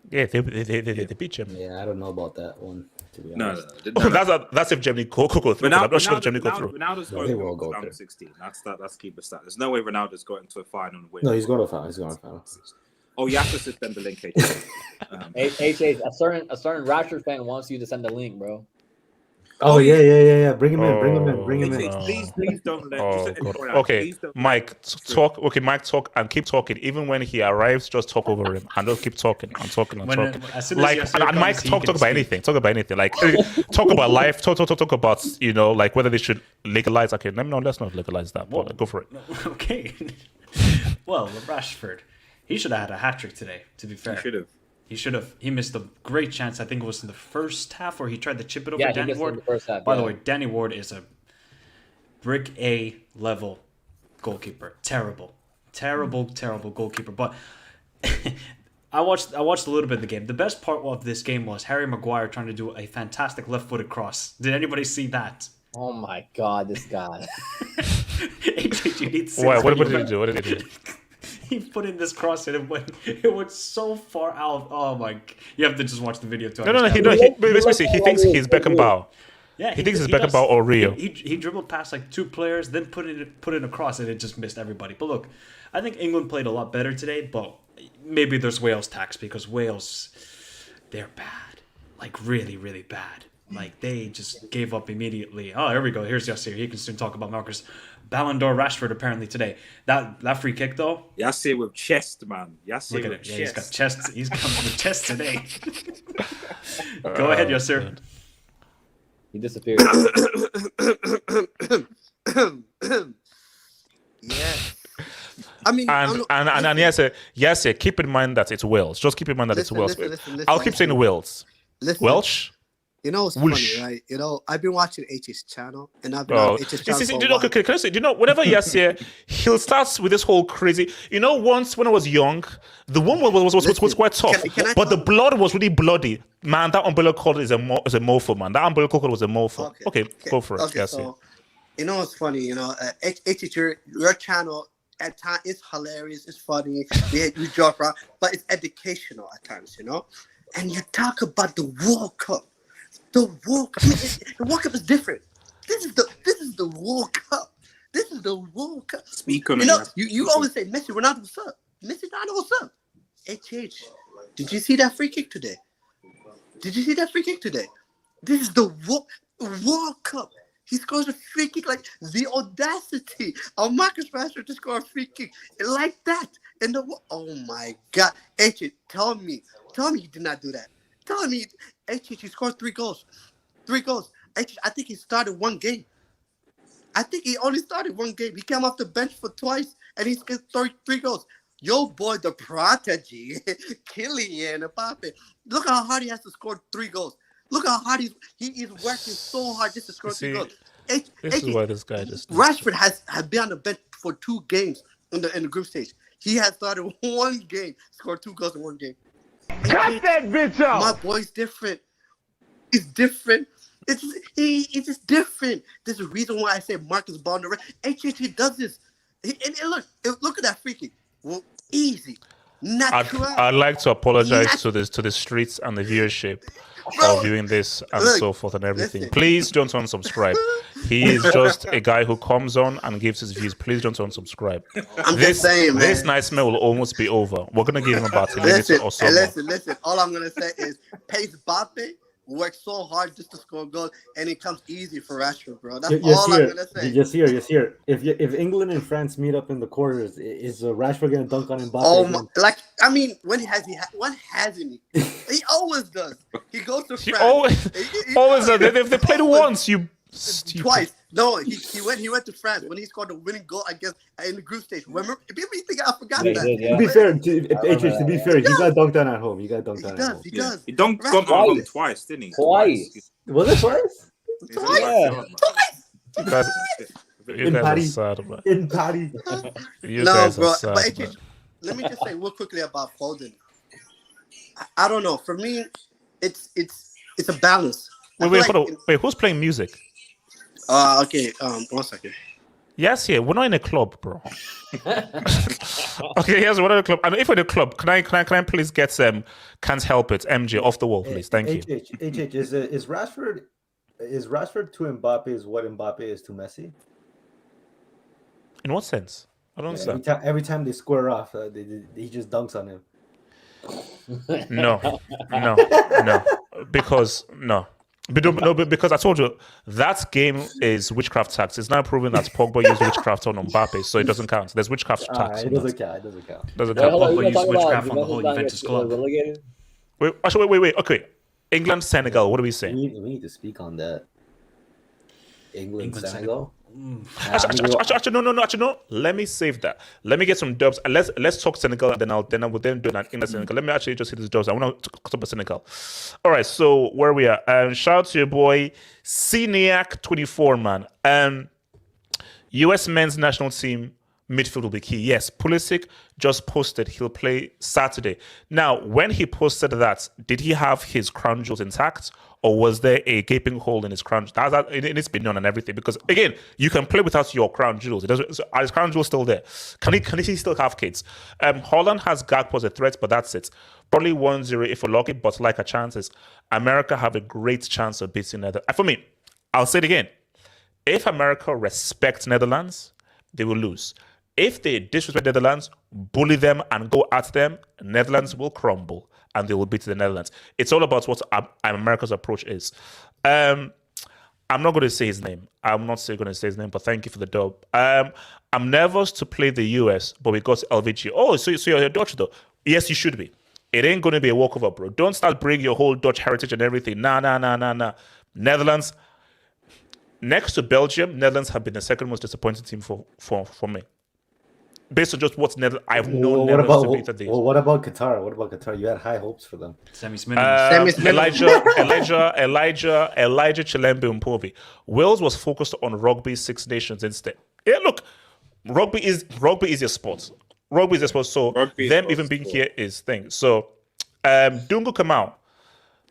Yeah, they beat Germany. Yeah, I don't know about that one. To be honest. No. That's if Germany go through. I'm not sure if Germany go through. Ronaldo's going to round of 16. That's keeper stat. There's no way Ronaldo's going to a final and win. No, he's going to final. Oh, you have to suspend the link, HH. A certain Rashford fan wants you to send the link, bro. Oh yeah. Bring him in. Please don't let. Okay, Mike, talk. Okay, Mike, talk and keep talking. Even when he arrives, just talk over him and just keep talking and talking. Like, and Mike, talk about anything. Talk about anything. Like, talk about life. Talk about like whether they should legalize. Okay, let's not legalize that. But go for it. Okay. Well, Rashford, he should have had a hat trick today. To be fair, He should have. He missed a great chance. I think it was in the first half where he tried to chip it over Danny Ward. In the first half, By the way, Danny Ward is a brick A level goalkeeper. Terrible goalkeeper. But I watched a little bit of the game. The best part of this game was Harry Maguire trying to do a fantastic left-footed cross. Did anybody see that? Oh my God, this guy! What did he do? What did he do? He put in this cross and it went so far out. Oh my! You have to just watch the video to understand. He thinks he's Beckenbauer. Yeah, he thinks it's Beckenbauer or Rio. He dribbled past like two players, then put it across, and it just missed everybody. But look, I think England played a lot better today. But maybe there's Wales tax because Wales, they're bad, like really, really bad. Like they just gave up immediately. Oh, here we go. Here's Yassir. He can soon talk about Marcus. Ballon d'Or Rashford apparently today. That free kick though. Yassir with chest, man. Yassir Look at with it. chest. Yeah, he's got chest. He's coming with chest today. Go ahead, Yassir. He disappeared. Yeah. I mean, and yes, keep in mind that it's Wales. Just keep in mind that it's Wales. Listen, I'll keep saying Wales. Welsh. You know what's funny, right? You know, I've been watching H's channel, and I've been on H's channel. Can I say? Whenever Yassir, he'll start with this whole crazy. Once when I was young, the one was quite tough, but the blood was really bloody. Man, that umbilical cord is a mofo, man. That umbilical cord was a mofo. Okay, go for it. Okay, Yassir. so you know what's funny? You know, HH, your channel at times is hilarious, it's funny. You joke around, but it's educational at times. You know, and you talk about the World Cup. The World Cup. The World Cup is different. This is the World Cup. This is the World Cup. Speak on it. You always say Messi, Ronaldo, what's up? Messi, Ronaldo, what's up? HH, did you see that free kick today? This is the World Cup. He scores a free kick like the audacity of Marcus Rashford to score a free kick like that. Oh my God. HH, tell me you did not do that. Tell me, HH, he scored 3 goals. 3 goals. HH, I think he started 1 game. I think he only started 1 game. He came off the bench for twice, and he scored 3 goals. Yo, boy, the prodigy, Kylian Mbappe. Look how hard he has to score 3 goals. Look how hard he is working so hard just to score 3 goals. This is why this guy just... Rashford has been on the bench for 2 games in the group stage. He has started 1 game, scored 2 goals in 1 game. Cut that bitch out! My boy's different. He's different. It's just different. There's a reason why I say Marcus Bond. HH does this. And look at that free kick. Well, easy. Natural. I'd like to apologize to the streets and the viewership of viewing this and so forth and everything. Listen. Please don't unsubscribe. He is just a guy who comes on and gives his views. Please don't unsubscribe. Just saying, man. This nightmare will almost be over. We're gonna give him about a minute or so. Listen. All I'm gonna say is Pace Mbappe works so hard just to score goals, and it comes easy for Rashford, bro. That's all I'm gonna say. Yes, here. If England and France meet up in the quarters, is Rashford gonna dunk on Mbappe? Oh my! When hasn't he? He always does. He goes to France. Always. They played once. You stupid. Twice. No, he went to France when he scored the winning goal against in the group stage. Remember? People think I forgot Yeah, he that. did, yeah. To be fair, remember to be that, fair, he got dunked on at home. He got dunked He on at does. home. He Yeah. does. He dunked Rashford- on home twice, didn't he? Twice. Was it twice? He's Twice. a backyard, man. You guys, you In guys are Paris. sad, man. In Paris. You No, guys bro. are sad, But man. let me just say real quickly about Foden. I don't know. For me, it's a balance. I Wait, feel hold like on. Wait, who's playing music? Okay. 1 second. Yes, yeah, we're not in a club, bro. Okay, yes, we're not in a club. And if we're in a club, can I please get Can't Help It, MJ off the wall, please? Thank you. HH, is Rashford to Mbappe is what Mbappe is to Messi? In what sense? I don't Every understand. every time they square off, he just dunks on him. No, because no. But because I told you that game is witchcraft tax. It's now proven that Pogba used witchcraft on Mbappe, so it doesn't count. There's witchcraft tax. It on doesn't that. count. It doesn't count. Doesn't Wait, count. hold on. Pogba You used talking about witchcraft on the whole Juventus Juventus club. relegated? Wait. Okay, England, Senegal. What are we saying? We need to speak on that. England, Senegal. Actually, no. Let me save that. Let me get some dubs. And let's talk Senegal, and then I will then do an England Senegal. Let me actually just hit these dubs. I want to talk about Senegal. All right, so where we are. Shout out to your boy Ceniac24, man. U.S. men's national team midfield will be key. Yes, Pulisic just posted he'll play Saturday. Now, when he posted that, did he have his crown jewels intact, or was there a gaping hole in his crown? It's been done and everything. Because again, you can play without your crown jewels. Are his crown jewels still there? Can he still have kids? Holland has Gakpo as a threat, but that's it. Probably 1-0 if we're lucky, but like our chances, America have a great chance of beating Netherlands. For me, I'll say it again. If America respects Netherlands, they will lose. If they disrespect Netherlands, bully them and go at them, Netherlands will crumble and they will beat the Netherlands. It's all about what America's approach is. I'm not going to say his name. I'm not going to say his name, but thank you for the dub. I'm nervous to play the US, but we got LVG. Oh, so you're Dutch though? Yes, you should be. It ain't going to be a walkover, bro. Don't start bringing your whole Dutch heritage and everything. Nah. Netherlands, next to Belgium, Netherlands have been the second most disappointing team for me. Based on just what's Netherlands, I have no Netherlands to beat at these. Well, what about Qatar? What about Qatar? You had high hopes for them. Semi-Smith. Elijah Chilembe Mpovi. Wales was focused on rugby Six Nations instead. Yeah, look, rugby is your sport. Rugby is your sport. So them even being here is thing. So Dunga Kamau.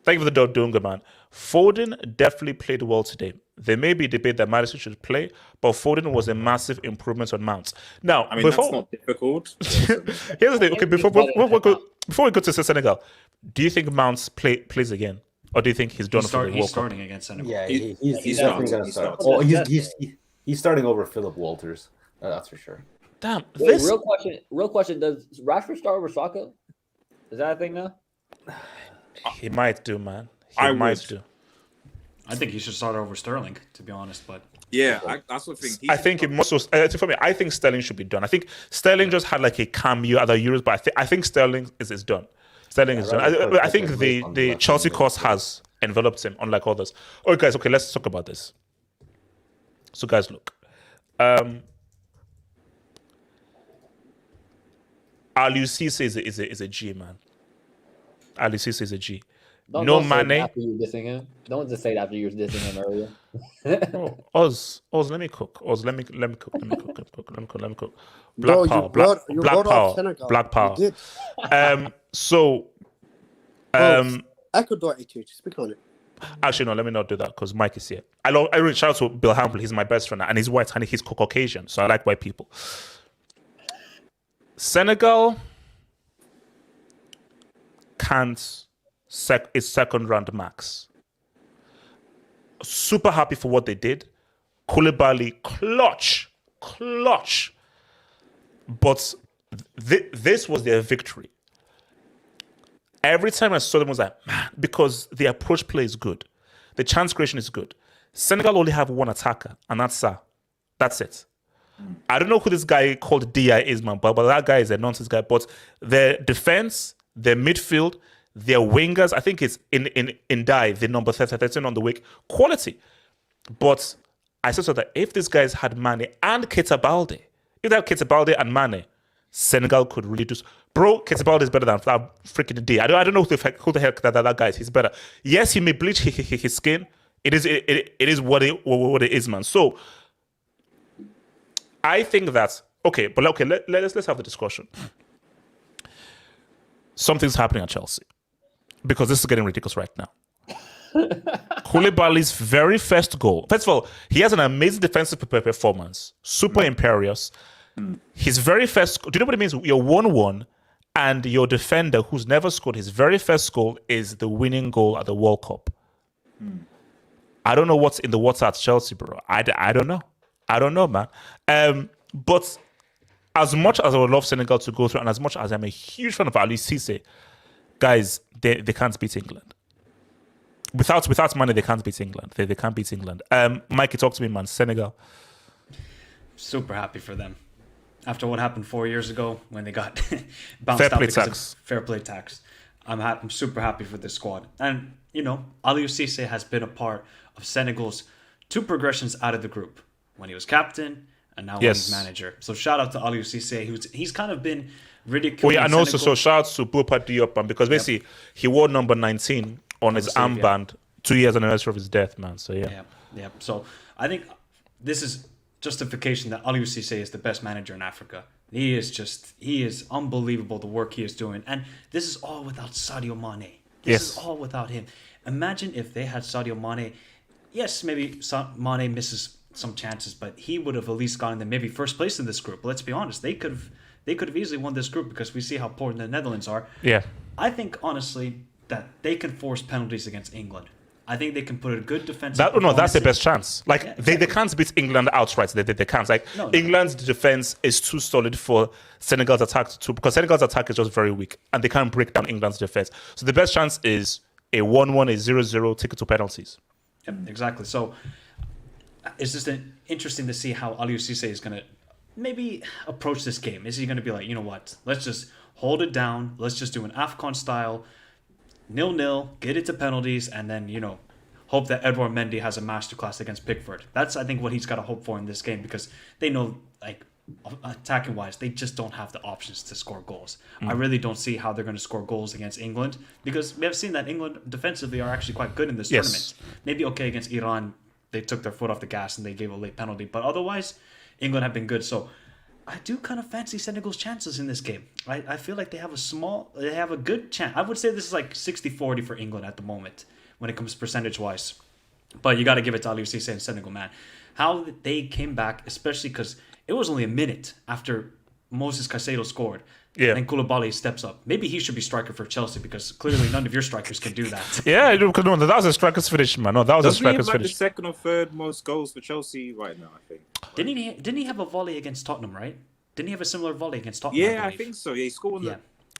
Thank you for the dog, Dunga, man. Foden definitely played well today. There may be a debate that Madison should play, but Foden was a massive improvement on Mount. Now, I mean, that's not difficult. Here's the thing. Okay, before we go to Senegal, do you think Mount plays again, or do you think he's done for the World He's Cup? starting against Senegal. Yeah, He he's starts. definitely going to He start. starts. Oh, he's starting over Philip Walters. That's for sure. Damn, Wait, real question. Does Rashford start over Saka? Is that a thing now? he might do, man. I might would. do. I think he should start over Sterling, to be honest. But Yeah, that's the thing. I think it must. For me, I think Sterling should be done. I think Sterling just had like a cameo at the Euros, but I think Sterling is done. Sterling is done. I think the Chelsea course has enveloped him, unlike others. Oh, guys, okay, let's talk about this. So, guys, look. Ali Cisse is a G, man. Ali Cisse is a G. Don't say Mane. that after you dissing him. Don't just say that after you were dissing him earlier. Oh, Oz, let me cook. Oz, let me cook. Bro, Black power. You did. So, Ecuador, HH. Speak on it. actually, no, let me not do that because Mike is here. I reach out to Bill Hamble. He's my best friend, and he's white and he's Caucasian, so I like white people. Senegal can't it's second round max. Super happy for what they did. Koulibaly clutch. But this was their victory. Every time I saw them, I was like, man, because the approach play is good. The chance creation is good. Senegal only have one attacker, and that's Sa. That's it. I don't know who this guy called Dia is, man, but that guy is a nonsense guy. But their defense, their midfield, their wingers, I think it's in Dai, the number 13 on the week, quality. But I said so that if these guys had Mane and Koulibaly, if they had Koulibaly and Mane, Senegal could really do. Bro, Koulibaly is better than that freaking D. I don't know who the heck that guy is. He's better. Yes, he may bleach his skin. It is what it is, man. So I think that let's have the discussion. Something's happening at Chelsea because this is getting ridiculous right now. Koulibaly's very first goal. First of all, he has an amazing defensive performance, super imperious. His very first. Do you know what it means? You're 1-1, and your defender, who's never scored, his very first goal is the winning goal at the World Cup. I don't know what's in the water at Chelsea, bro. I don't know. I don't know, man. But as much as I would love Senegal to go through, and as much as I'm a huge fan of Aliou Cisse, guys, they can't beat England. Without money, they can't beat England. They can't beat England. Mikey, talk to me, man. Senegal. Super happy for them. After what happened 4 years ago when they got bounced out because of fair play tax, I'm super happy for this squad. And, Aliou Cisse has been a part of Senegal's 2 progressions out of the group. When he was captain and now when he's manager. So shout out to Aliou Cisse, he's kind of been ridiculed. And also, so shout out to Bouba Diop, because basically he wore number 19 on his armband 2 years anniversary of his death, man. So yeah. So I think this is justification that Aliou Cisse is the best manager in Africa. He is unbelievable, the work he is doing. And this is all without Sadio Mane. This is all without him. Imagine if they had Sadio Mane. Yes, maybe Mane misses some chances, but he would have at least gotten them maybe first place in this group. Let's be honest. They could have easily won this group because we see how poor the Netherlands are. Yeah. I think, honestly, that they can force penalties against England. I think they can put a good defense. That's their best chance. They can't beat England outright. They can't. England's defense is too solid for Senegal's attack because Senegal's attack is just very weak and they can't break down England's defense. So the best chance is a 1-1, a 0-0, take it to penalties. Yep, exactly. So it's just interesting to see how Aliou Cisse is going to maybe approach this game. Is he going to be like, you know what? Let's just hold it down. Let's just do an AFCON style 0-0, get it to penalties, and then, hope that Edouard Mendy has a masterclass against Pickford. That's, I think, what he's got to hope for in this game because they know, attacking-wise, they just don't have the options to score goals. I really don't see how they're going to score goals against England because we have seen that England defensively are actually quite good in this tournament. Maybe against Iran, they took their foot off the gas and they gave a late penalty, but otherwise, England have been good. So I do kind of fancy Senegal's chances in this game. I feel like they have a good chance. I would say this is like 60-40 for England at the moment when it comes percentage-wise. But you got to give it to Aliou Cisse and Senegal, man. How they came back, especially because it was only a minute after Moses Caicedo scored. Yeah. And Koulibaly steps up. Maybe he should be striker for Chelsea because clearly none of your strikers can do that. Yeah, because that was a striker's finish, man. No, that was a striker's finish. The second or third most goals for Chelsea right now, I think. Didn't he have a volley against Tottenham, right? Didn't he have a similar volley against Tottenham? Yeah, I think so. Yeah, he scored on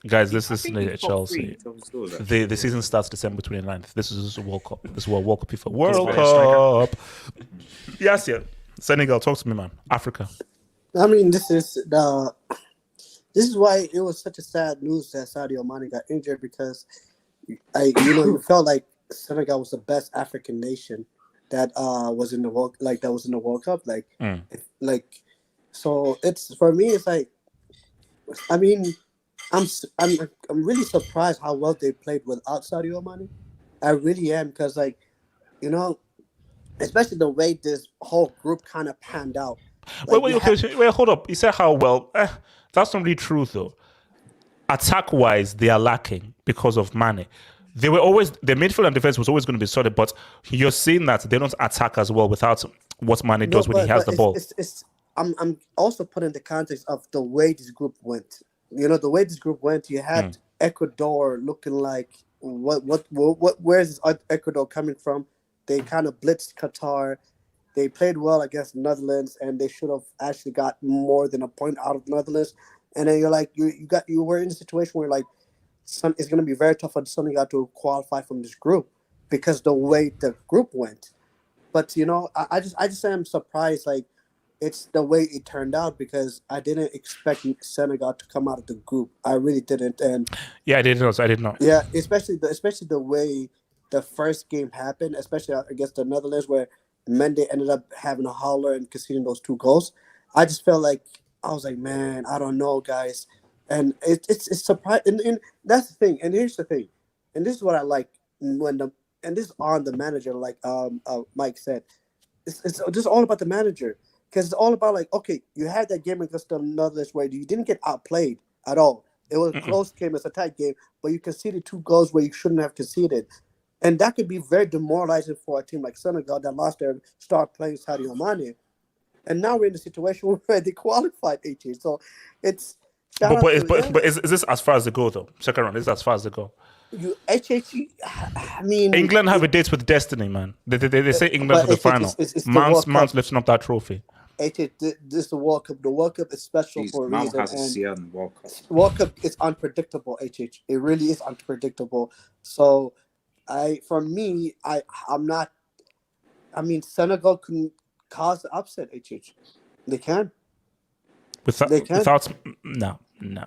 Guys, this is Chelsea. The season starts December 29th. This is a World Cup. This is what World Cup FIFA. World Cup. Yes, yeah. Senegal, talk to me, man. Africa. I mean, this is why it was such a sad news that Sadio Mane got injured because, you felt like Senegal was the best African nation that was in the World Cup. So it's for me. It's like, I mean, I'm really surprised how well they played without Sadio Mane. I really am because, especially the way this whole group kind of panned out. Wait, hold up. You said how well. That's not really true, though. Attack-wise, they are lacking because of Mane. Their midfield and defense was always going to be solid, but you're seeing that they don't attack as well without what Mane does when he has the ball. I'm also putting the context of the way this group went. The way this group went, you had Ecuador looking like where's Ecuador coming from? They kind of blitzed Qatar. They played well against the Netherlands, and they should have actually got more than a point out of the Netherlands. And then you're like, you were in a situation where it's going to be very tough for Senegal to qualify from this group because the way the group went. But I just am surprised. It's the way it turned out because I didn't expect Senegal to come out of the group. I really didn't. And yeah, I did not. Yeah, especially the way the first game happened, especially against the Netherlands, where Mendy ended up having a howler and conceding those 2 goals. I just felt like I was like, man, I don't know, guys, and it's surprising. And that's the thing. And here's the thing, and this is what I like and this is on the manager, like Mike said. It's just all about the manager, because it's all about like, okay, you had that game against the Netherlands where you didn't get outplayed at all. It was a close game, it's a tight game, but you conceded 2 goals where you shouldn't have conceded. And that could be very demoralizing for a team like Senegal that lost their star playing Sadio Mane. And now we're in a situation where they qualified 18. So it's but is this as far as they go though? Second round, is as far as they go? I mean, England have a date with destiny, man. They say England to the final. Mount's lifting up that trophy. This is the World Cup. The World Cup is special for a Mount reason. has a CR in the World Cup. World Cup is unpredictable. It really is unpredictable. So, I'm not. I mean, Senegal can cause the upset. They can. Without no.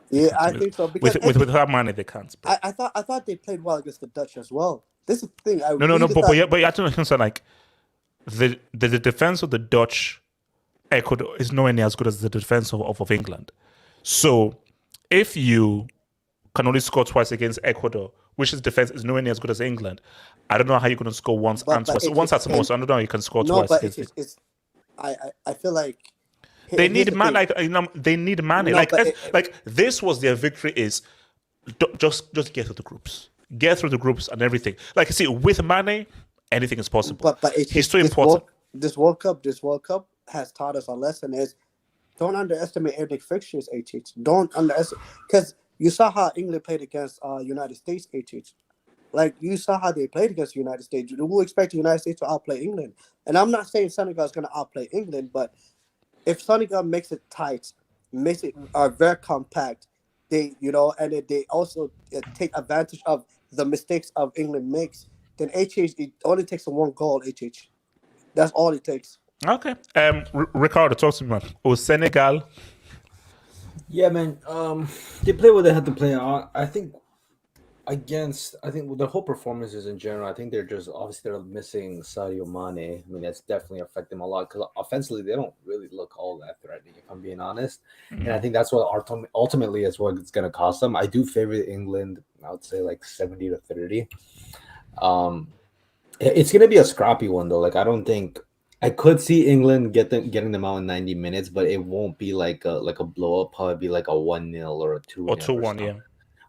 Yeah, I think so. Because without money, they can't. I thought they played well against the Dutch as well. This is the thing. But you have to understand, like the defense of the Dutch, Ecuador is nowhere near as good as the defense of England. So if you can only score twice against Ecuador, which is defense is nowhere near as good as England, I don't know how you're going to score once and twice. Once at the most. I don't know how you can score twice. But I feel like. They need man, they need money. No, like this was their victory. Is just get through the groups, and everything. Like you see, with money, anything is possible. But it's too important. This World Cup has taught us a lesson: is don't underestimate every fixtures. Don't underestimate, because you saw how England played against United States. Like you saw how they played against the United States. Who expect the United States to outplay England? And I'm not saying Senegal is going to outplay England, but if Senegal makes it tight, makes it very compact, they also take advantage of the mistakes of England makes, then it only takes 1 goal. That's all it takes. Okay. Ricardo, talk to me, man. Senegal. Yeah, man. They play what they had to play. I think the whole performances in general, I think they're missing Sadio Mane. I mean, that's definitely affected them a lot because offensively they don't really look all that threatening, if I'm being honest. Mm-hmm. And I think that's what ultimately is what it's going to cost them. I do favor England. I would say like 70-30. It's going to be a scrappy one though. Like I could see England getting them out in 90 minutes, but it won't be like a blow up. Probably be like a 1-0 or a 2-0 or 2-1, yeah.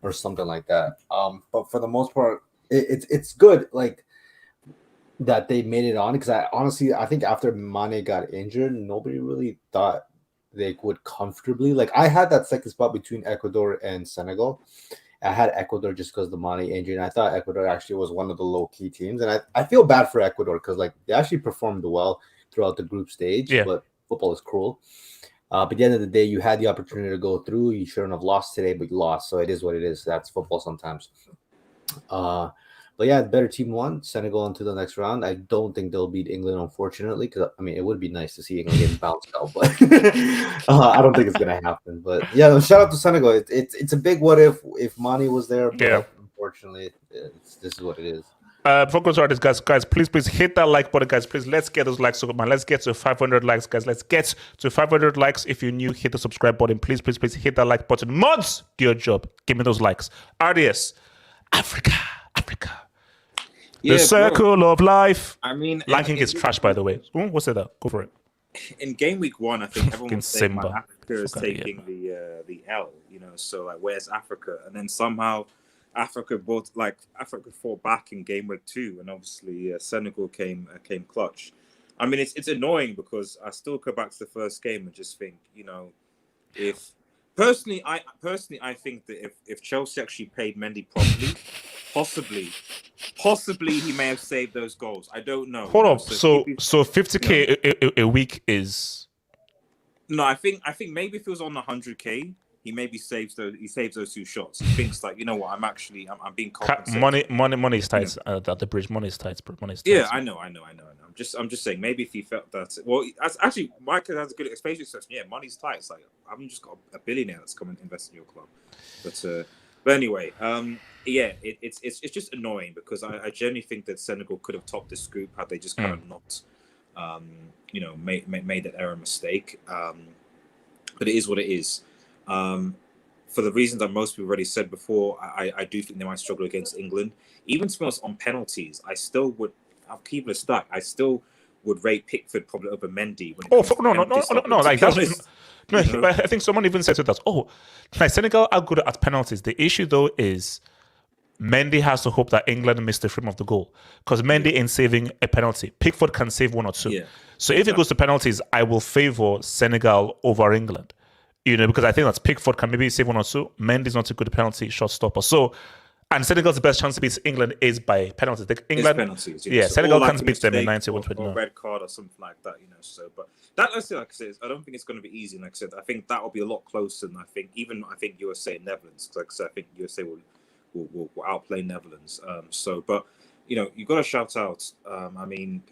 Or something like that. But for the most part, it's good like that they made it on, because I think after Mane got injured, nobody really thought they would comfortably. Like I had that second spot between Ecuador and Senegal. I had Ecuador just because the Mane injury, and I thought Ecuador actually was one of the low key teams, and I feel bad for Ecuador because like they actually performed well throughout the group stage. Yeah. But football is cruel. But at the end of the day, you had the opportunity to go through. You shouldn't have lost today, but you lost. So it is what it is. That's football sometimes. But yeah, the better team won. Senegal into the next round. I don't think they'll beat England, unfortunately, because I mean it would be nice to see England getting bounced out, but I don't think it's gonna happen. But yeah, shout out to Senegal. It's a big what if Mane was there. But unfortunately, this is what it is. Before we start this, guys, please hit that like button, guys. Please, let's get those likes up, man. Let's get to 500 likes, guys. Let's get to 500 likes. If you're new, hit the subscribe button. Please hit that like button. Mods, do your job. Give me those likes. RDS, Africa. The circle of life. I mean, Liking is trash, by the way. What's it? Go for it. In game week 1, I think everyone was saying Africa is taking the L. So like, where's Africa? And then somehow Africa fought back in game week 2, and obviously Senegal came clutch. I mean, it's annoying because I still go back to the first game and just think, if personally I think that if Chelsea actually played Mendy properly, possibly he may have saved those goals. I don't know. Hold up. So 50K a week is. No, I think maybe if it was on 100K. He maybe saves those 2 shots. He thinks like, I'm being compensated. Money is tight at the bridge. Money is tight, bro. Money is tight. Yeah, I know. I'm just saying, maybe if he felt that. Well, actually, Michael has a good facial expression. Yeah, money's tight. It's like I've just got a billionaire that's come and invest in your club. But anyway, it's just annoying because I genuinely think that Senegal could have topped this group had they just kind of not made that error mistake. But it is what it is. For the reasons that most people already said before, I do think they might struggle against England. Even to be honest, on penalties, I still would. I'll keep it stuck. I still would rate Pickford probably over Mendy. No. Like that's. No, I think someone even said to us, like Senegal are good at penalties. The issue though is Mendy has to hope that England missed the frame of the goal because Mendy ain't saving a penalty. Pickford can save one or two. Yeah, so if it goes to penalties, I will favor Senegal over England. Because I think that Pickford can maybe save one or two. Mendy's not a good penalty shot stopper. So, and Senegal's best chance to beat England is by penalties. England, penalties. Yeah, so Senegal can beat them in 90 or a red card or something like that. So, but that, like I said, I don't think it's going to be easy. Like I said, I think that will be a lot closer than I think USA and Netherlands. Because like I said, I think USA will outplay Netherlands. But you got to shout out. I mean,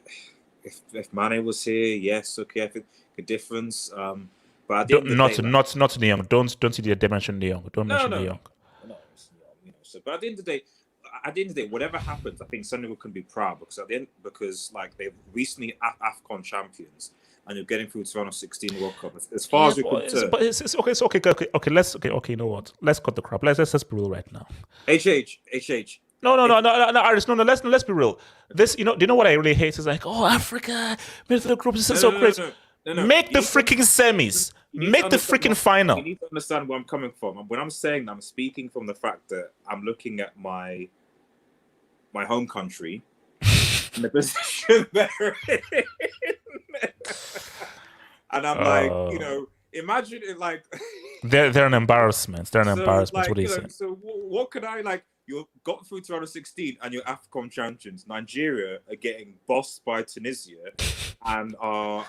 if Mane was here, yes, okay, I think the difference. But at the end of the day, not De Jong. Don't mention De Jong. Don't mention De Jong. No, but at the end of the day, whatever happens, I think Senegal can be proud because like they've recently AFCON champions and you're getting through to round of 16 World Cup. As far as we could. But it's okay. It's okay. You know what? Let's cut the crap. Let's be real right now. HH. No, Aris, no. Let's be real. This, do you know what I really hate? Is like, Africa made the group. This is so crazy. No. Make the freaking semis. Make the freaking final. You need to understand where I'm coming from. When I'm saying that, I'm speaking from the fact that I'm looking at my home country and the position they're in. And I'm like, imagine it like... they're an embarrassment. They're an embarrassment. Like, what do you say? So what can I, like... You got through to round of 16 and you're AFCON champions. Nigeria are getting bossed by Tunisia and are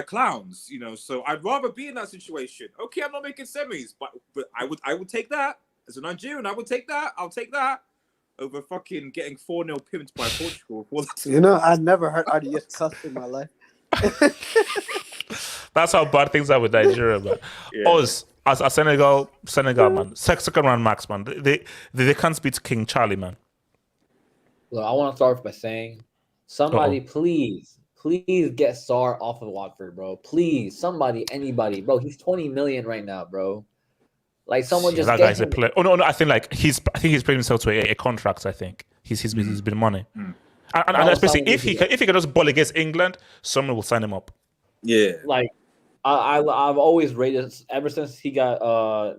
clowns, So I'd rather be in that situation. Okay, I'm not making semis, but I would take that as a Nigerian. I would take that. I'll take that over fucking getting 4-0 pimped by Portugal. I never heard RDS cuss in my life. That's how bad things are with Nigeria, man. Us as Senegal, man. Second round max, man. They can't beat King Charlie, man. Look, I want to start by saying, somebody please get Sarr off of Watford, bro. Please, somebody, anybody, bro. He's 20 million right now, bro. Like someone just that guy's a player. Oh no, I think he's playing himself to a contract. I think he's been money, and especially if he can just ball against England, someone will sign him up. Yeah, like I've always rated ever since he got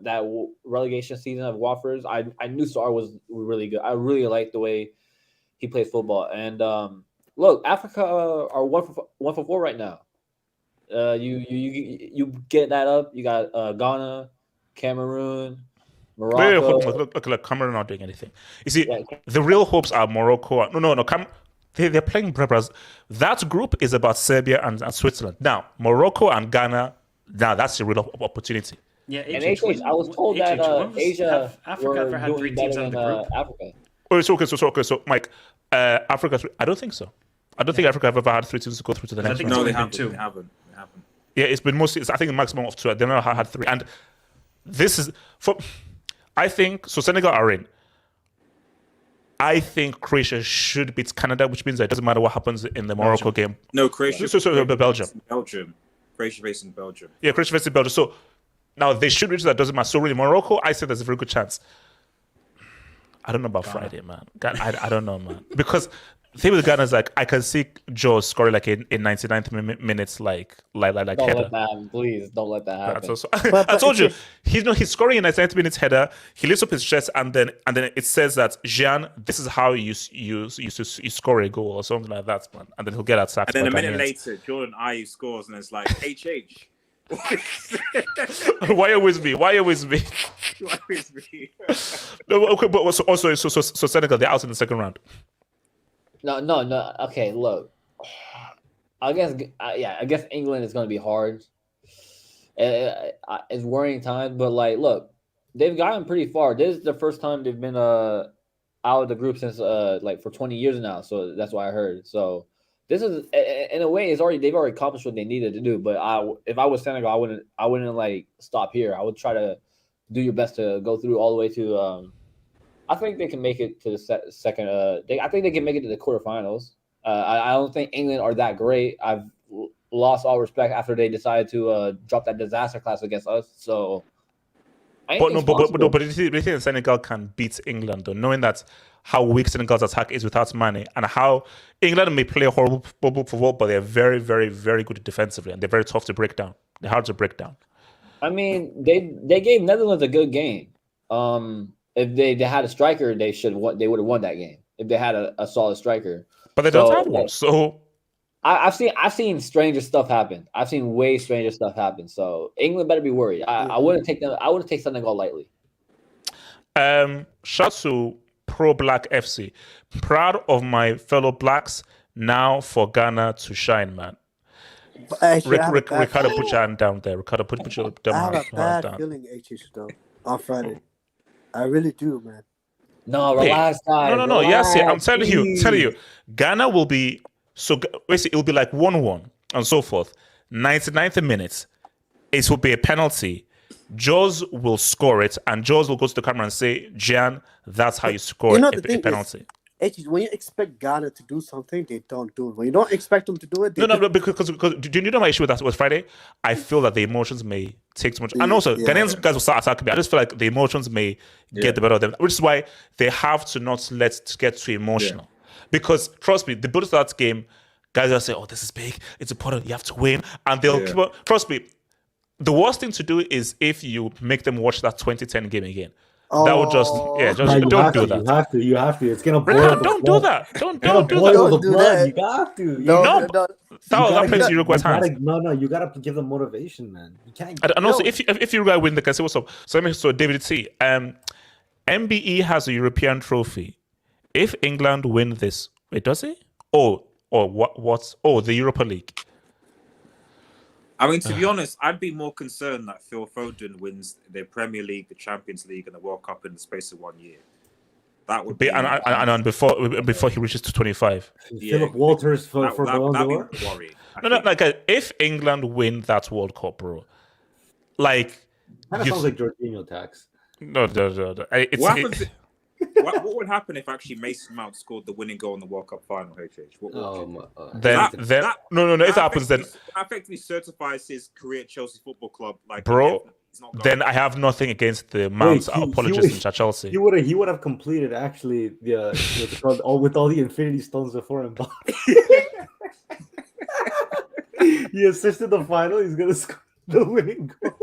that relegation season of Watford. I knew Sarr was really good. I really liked the way he plays football, and look, Africa are 1 for 4 right now. You get that up. You got Ghana, Cameroon, Morocco. Look, Cameroon not doing anything. You see, the real hopes are Morocco. No. They're playing Brazil. That group is about Serbia and Switzerland. Now, Morocco and Ghana. Now that's a real opportunity. Yeah, and I was told that Asia Africa ever had 3 teams in the group. Africa. Oh, it's okay. So, Mike, Africa. I don't think so. I don't think Africa have ever had 3 teams to go through to the next round. No, they haven't. They haven't. Yeah, it's been mostly. I think the maximum of 2. They never had 3. And this is for. I think so. Senegal are in. I think Croatia should beat Canada, which means that it doesn't matter what happens in the Morocco game. No, Croatia. So Belgium. Croatia facing Belgium. Yeah, Croatia facing Belgium. So now they should reach that. Doesn't matter. So really, Morocco, I say there's a very good chance. I don't know about Friday, man. I don't know, man. Because the thing with Ghana is like I can see Joe scoring like in 99th minutes, like don't header. Let that happen, please. Don't let that happen. I told you he's scoring in 99th minutes header. He lifts up his chest and then it says that Jean, this is how you score a goal or something like that, man. And then he'll get that sacked. And then a minute later, Jordan Ayew scores and it's like HH. Why always me? No, okay, but also so Senegal, they're out in the second round. No. Okay, look. I guess England is going to be hard. It's worrying times, but like, look, they've gotten pretty far. This is the first time they've been out of the group since for 20 years now. So that's what I heard. So this is in a way they've already accomplished what they needed to do. But if I was Senegal, I wouldn't like stop here. I would try to do your best to go through all the way to. I think they can make it to the second. I think they can make it to the quarterfinals. I don't think England are that great. I've lost all respect after they decided to drop that disaster class against us. So, but do you think Senegal can beat England, though, knowing that how weak Senegal's attack is without Mane, and how England may play horrible football, but they're very, very, very good defensively, and they're very tough to break down. They're hard to break down. I mean, they gave Netherlands a good game. If they had a striker, they would have won that game. If they had a solid striker, but they don't have one. So I've seen stranger stuff happen. I've seen way stranger stuff happen. So England better be worried. I wouldn't take them. I wouldn't take Senegal lightly. Shout to Pro Black FC. Proud of my fellow blacks. Now for Ghana to shine, man. Ricardo, put your hand down there. Ricardo, put your I have a bad down. feeling, HH, though, on Friday. I really do, man. No, relax, guys. No. Yes, I'm telling you. Ghana will be basically it'll be like 1-1 and so forth. 99th minute, it will be a penalty. Jaws will score it, and Jaws will go to the camera and say, "Jan, that's how you score a penalty." When you expect Ghana to do something, they don't do it. When you don't expect them to do it, No, because do you know my issue with that with Friday? I feel that the emotions may take too much, and also Ghanaians guys will start attacking me. I just feel like the emotions may get the better of them, which is why they have to not let it get too emotional. Because trust me, the build to that game, guys will say, "Oh, this is big. It's important. You have to win," and they'll keep on. Trust me, the worst thing to do is if you make them watch that 2010 game again. That would just don't do that. You have to. It's gonna boil. Don't do that. Don't do that. You got to. No. That plays Uruguay's hands. You gotta give them motivation, man. You can't. And also, if Uruguay win, they can say what's up. So David T. MBE has a European trophy. If England win this, wait, does it? What? Oh, the Europa League. I mean, to be honest, I'd be more concerned that Phil Foden wins the Premier League, the Champions League, and the World Cup in the space of 1 year. That would be and before he reaches to 25. Philip Walters for Ballon d'Or. No, like if England win that World Cup, bro, like kind of sounds like Jorginho tax. No. What would happen if actually Mason Mount scored the winning goal in the World Cup final, HH? If that happens, then effectively certifies his career at Chelsea Football Club. Like, bro, then I have nothing against the Mount's apologists at Chelsea. He would have completed actually with all the Infinity Stones before him. He assisted the final. He's gonna score the winning goal.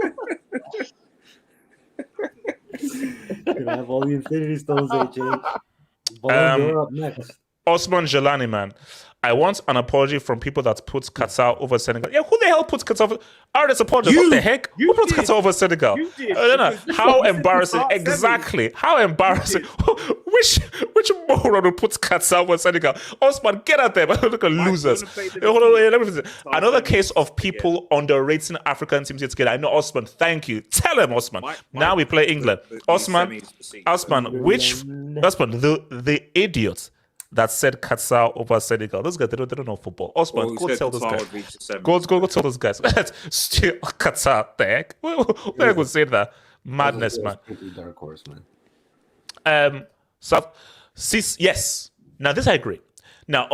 Gonna have all the Infinity Stones, HH. Up next. Osman Jelani, man. I want an apology from people that put Qatar over Senegal. Yeah, who the hell puts Qatar over? Artists apologize. What the heck? Who puts Qatar over Senegal? I don't know. How embarrassing. Exactly. How embarrassing. Which moron who puts Qatar over Senegal? Osman, get out there, man. Look at losers. Another case of people underrating African teams yet again. I know, Osman. Thank you. Tell him, Osman. Now we play England. Osman, the idiot that said Qatar over Senegal. Those guys, they don't know football. Osman, go tell those guys. Go tell those guys. Still Qatar, the heck? Where would say that? Madness, man. Dark horse, man. Yes. Now, this I agree. Now,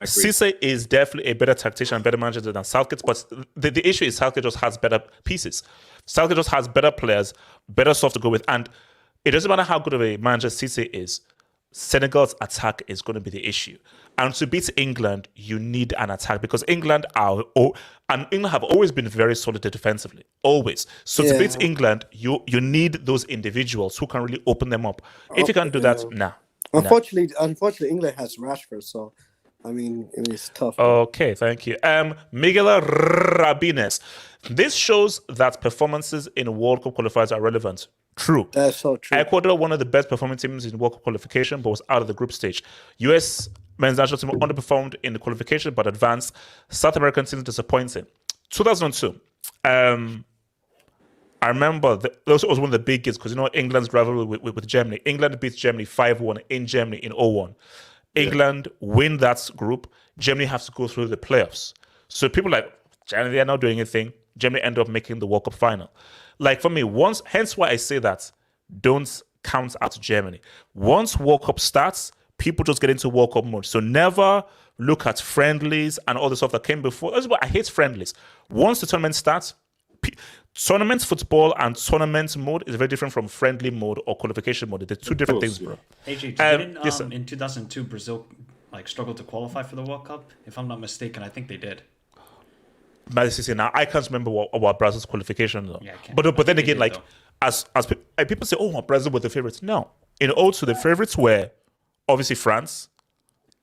Cisse is definitely a better tactician, better manager than Southgate, but the issue is Southgate just has better pieces. Southgate just has better players, better stuff to go with, and it doesn't matter how good of a manager Cisse is. Senegal's attack is going to be the issue. And to beat England, you need an attack because England have always been very solid defensively. Always. So to beat England, you need those individuals who can really open them up. If you can't do that, nah. Unfortunately, England has Rashford, so I mean it's tough. Okay, thank you. Miguel Rabines. This shows that performances in World Cup qualifiers are relevant. True. That's so true. Ecuador, one of the best performing teams in World Cup qualification, but was out of the group stage. US men's national team underperformed in the qualification, but advanced. South American teams disappointing. 2002. I remember that was one of the big games because England's rivalry with Germany. England beats Germany 5-1 in Germany in 2001. England win that group. Germany has to go through the playoffs. So people like Germany, they are not doing anything. Germany end up making the World Cup final. Like for me, hence why I say that don't count out Germany. Once World Cup starts, people just get into World Cup mode. So never look at friendlies and all the stuff that came before. That's why I hate friendlies. Once the tournament starts, tournament football and tournament mode is very different from friendly mode or qualification mode. They're two different things, bro. AJ, in 2002 Brazil struggled to qualify for the World Cup? If I'm not mistaken, I think they did. Now I can't remember what Brazil's qualification though. Yeah, but then again, as people say, oh, Brazil were the favorites. No, in also the favorites were obviously France,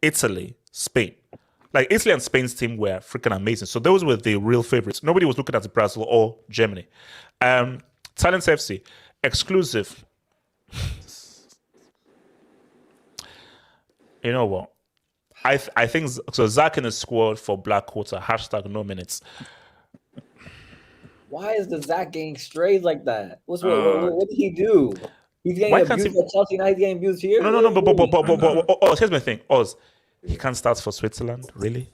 Italy, Spain. Like Italy and Spain's team were freaking amazing. So those were the real favorites. Nobody was looking at Brazil or Germany. Talents FC exclusive. You know what? I think so. Zach in the squad for Black Quarter. # no minutes. Why is the Zach getting strayed like that? What did he do? He's getting abused at Chelsea, now he's getting abused here? No. But here's my thing. Oz, he can't start for Switzerland, really?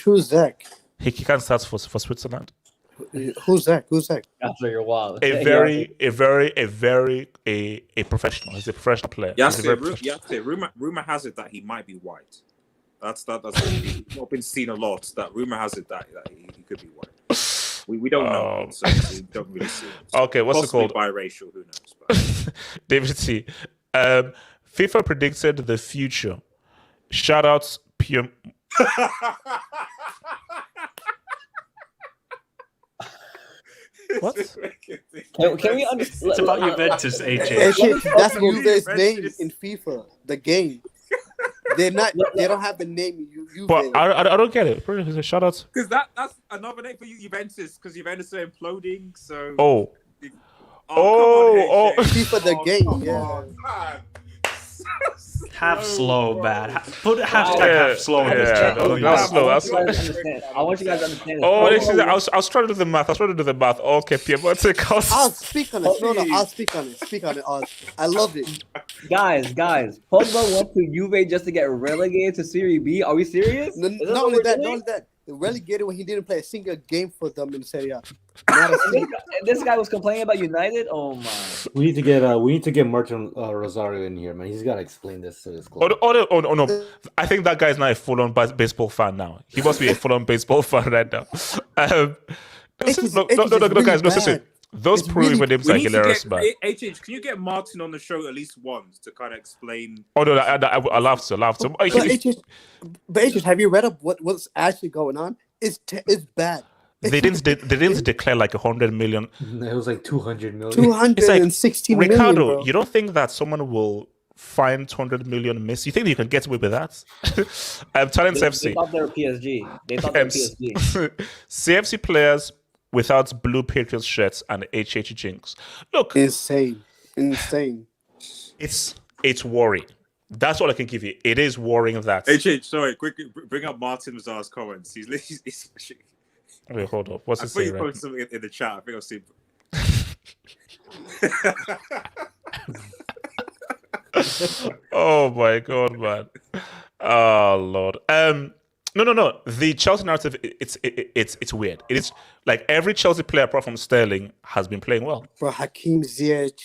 Who's Zach? He can't start for Switzerland. Who's Zach? After your while. A professional. He's a professional player. Rumor has it that he might be white. That's not been seen a lot. That rumor has it that he could be white. We don't know. So we don't really see. Okay, what's it called? Biracial. Who knows? But. David T. FIFA predicted the future. Shout outs Pierre. What? Can we understand? It's about Juventus, AJ. That's Juve's name in FIFA. The game. They don't have the name Juve. But I don't get it. Shout outs. Because that's another name for you, Juventus. Because Juventus are imploding. So. Oh. FIFA the game. Yeah. Half slow, bad. Put half slow in this chat. That's slow. I want you guys to understand. I was trying to do the math. Okay, Pierre, what's it called? I'll speak on it. No, I'll speak on it. Speak on it. I love it. Guys, Pogba went to Juve just to get relegated to Serie B. Are we serious? Not only that. They relegated when he didn't play a single game for them in Serie A. This guy was complaining about United. Oh my! We need to get Martin Rosario in here, man. He's got to explain this to his club. Oh no! I think that guy's not a full-on baseball fan now. He must be a full-on baseball fan right now. No, guys, listen. Those proven names are hilarious, man. HH, can you get Martin on the show at least once to kind of explain? Oh no, I love to. But HH, have you read up what's actually going on? It's bad. They didn't declare like 100 million. It was like 200 million. 216 million. Ricardo, bro. you don't think that someone will find 200 million miss? You think you can get away with that? Talents FC. They thought they were PSG. CFC players without blue Patriots shirts and HH jinx. Look, insane. It's worrying. That's all I can give you. It is worrying that. HH, sorry, quickly bring up Martin Mazar's comments. He's wait, hold up. What's I it thought say? you Right? posted something in the chat. I think I've seen. Oh my god, man. Oh lord. No. The Chelsea narrative, it's weird. It is like every Chelsea player apart from Sterling has been playing well. Bro, Hakim Ziyech,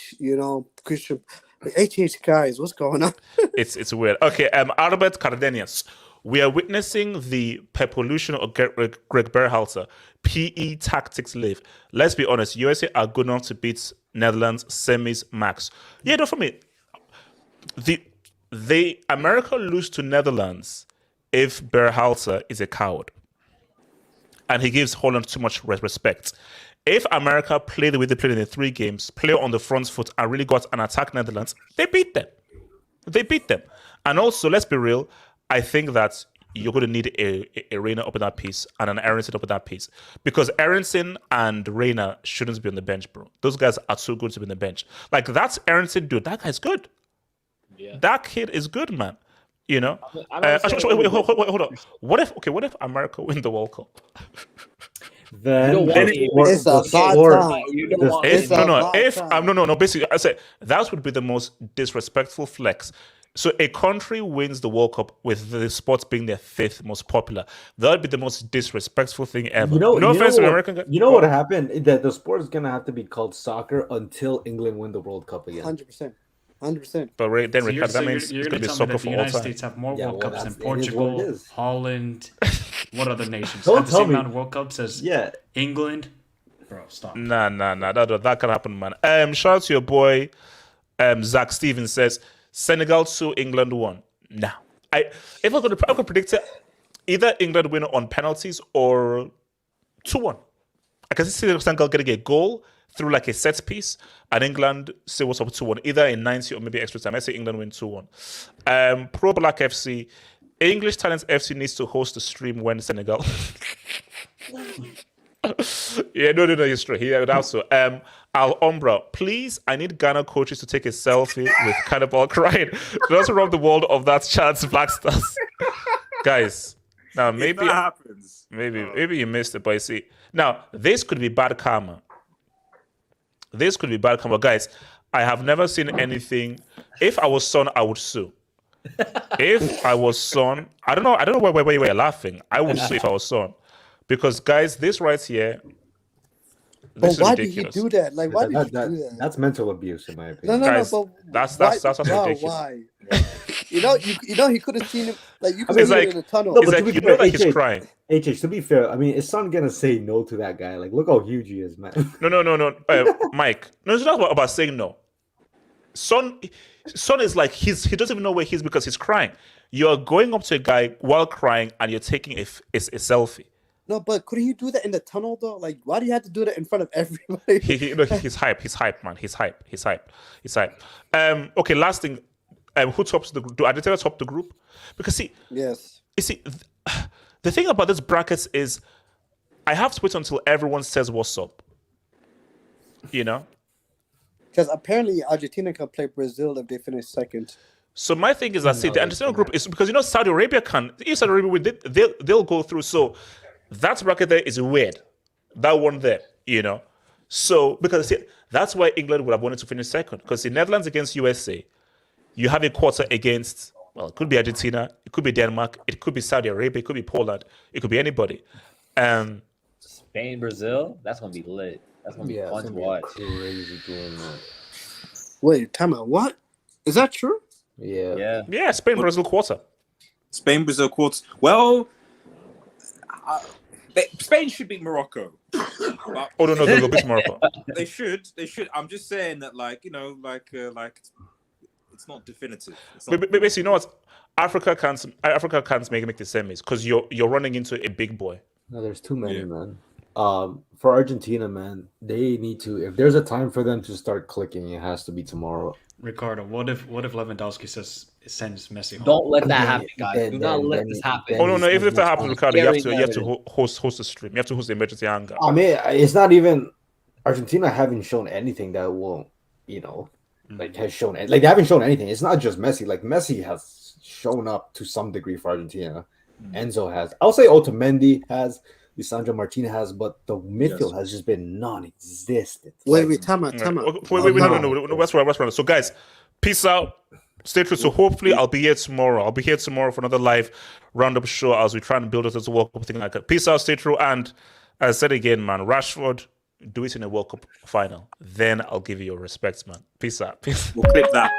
Christian. HH guys, what's going on? It's weird. Okay, Albert Cardenius. We are witnessing the Pepolution of Greg Berhalter. PE tactics live. Let's be honest, USA are good enough to beat Netherlands semis max. Yeah, no, for me, the America lose to Netherlands if Berhalter is a coward and he gives Holland too much respect. If America play the way they played in the 3 games, play on the front foot and really got an attack Netherlands, they beat them. And also, let's be real, I think that you're going to need a Reina up in that piece and an Aronson up in that piece. Because Aronson and Reina shouldn't be on the bench, bro. Those guys are too good to be on the bench. Like, that's Aronson, dude. That guy's good. Yeah. That kid is good, man. You know? Wait, hold on. What if America win the World Cup? Then it's a bad time. Basically, I said that would be the most disrespectful flex. So a country wins the World Cup with the sports being their 5th most popular. That would be the most disrespectful thing ever. No offense to American guys. You know what happened? That the sport is gonna have to be called soccer until England win the World Cup again. 100%. 100%. But then So Ricardo, that means you're it's going going to to be tell me soccer that the for all United time. States have more Yeah, World well, Cups than it is what it Portugal, is. Holland, what other nations? Don't Have the tell same me. amount of World Cups as Yeah. England? Bro, stop. Nah. That can happen, man. Shout out to your boy, Zach Stevens says Senegal 2, England 1. Nah. If I could predict it, either England win on penalties or 2-1. I can see Senegal getting a goal through like a set piece, and England say what's up 2-1, either in 90 or maybe extra time. I say England win 2-1. Pro Black FC, English Talents FC needs to host the stream when Senegal. Yeah, no, it's true. He would also. Al Umbra, please, I need Ghana coaches to take a selfie with Cannibal crying. Let's rub the world of that chance, Black Stars. Guys, now If maybe that happens, maybe you missed it, but you see, now this could be bad karma. This could be bad karma, guys. I have never seen anything. If I was Son, I would sue. If I was Son, I don't know why you were laughing. I would sue if I was Son, because guys, this right here. This But why is did you ridiculous. do that? Like, why did you do that? That's mental abuse, in my No, opinion. no, Guys, no. But that's why, ridiculous. why? You know, he could have seen him. Like, you could It's have seen like- him in the tunnel. No, It's but like to be you fair, know that he's AJ, crying. HH, to be fair, I mean, is Son gonna say no to that guy? Like, look how huge he is, man. No. Mike. No, it's not about saying no. Son is like he doesn't even know where he is because he's crying. You're going up to a guy while crying and you're taking a selfie. No, but couldn't you do that in the tunnel though? Like, why do you have to do that in front of everybody? He's hype. He's hype, man. He's hype. Okay, last thing. Who tops the group? Do Argentina top the group? Because Yes. the thing about this brackets is I have to wait until everyone says what's up. You know? Because apparently Argentina can play Brazil if they finish second. So my thing is that the Argentina group is because Saudi Arabia can. If Saudi Arabia win, they'll go through. So that bracket there is weird. That one there, So because that's why England would have wanted to finish second, because the Netherlands against USA, you have a quarter against. Well, it could be Argentina, it could be Denmark, it could be Saudi Arabia, it could be Poland, it could be anybody. Spain, Brazil, that's gonna be lit. That's gonna be fun to watch. Crazy game, man. Wait, time out. What? Is that true? Yeah. Yeah, Spain Brazil quarter. Spain, Brazil quarters. Well, Spain should beat Morocco. But Oh no, they'll beat Morocco. they should. I'm just saying that, it's not definitive. It's not But basically, you know what? Africa can't make the semis because you're running into a big boy. No, there's too many, Yeah. man. For Argentina, man, they need to. If there's a time for them to start clicking, it has to be tomorrow. Ricardo, what if Lewandowski sends Messi home? Don't let that Then- happen, guys. Do not let this happen. Oh no, if that happens, Ricardo, you have to Very host a stream. You have to host the emergency hangar. I mean, it's not even Argentina haven't shown anything that won't, has shown it. Like they haven't shown anything. It's not just Messi. Like Messi has shown up to some degree for Argentina. Enzo has. I'll say Otamendi has. Lisandro Martinez has, but the midfield has just been non-existent. Wait, time out. Wait, no, that's right. So guys, peace out. Stay true. So hopefully I'll be here tomorrow. I'll be here tomorrow for another live roundup show as we try and build it as a World Cup thing like that. Peace out, stay true. And as I said again, man, Rashford, do it in a World Cup final. Then I'll give you your respects, man. Peace out. Peace. We'll clip that.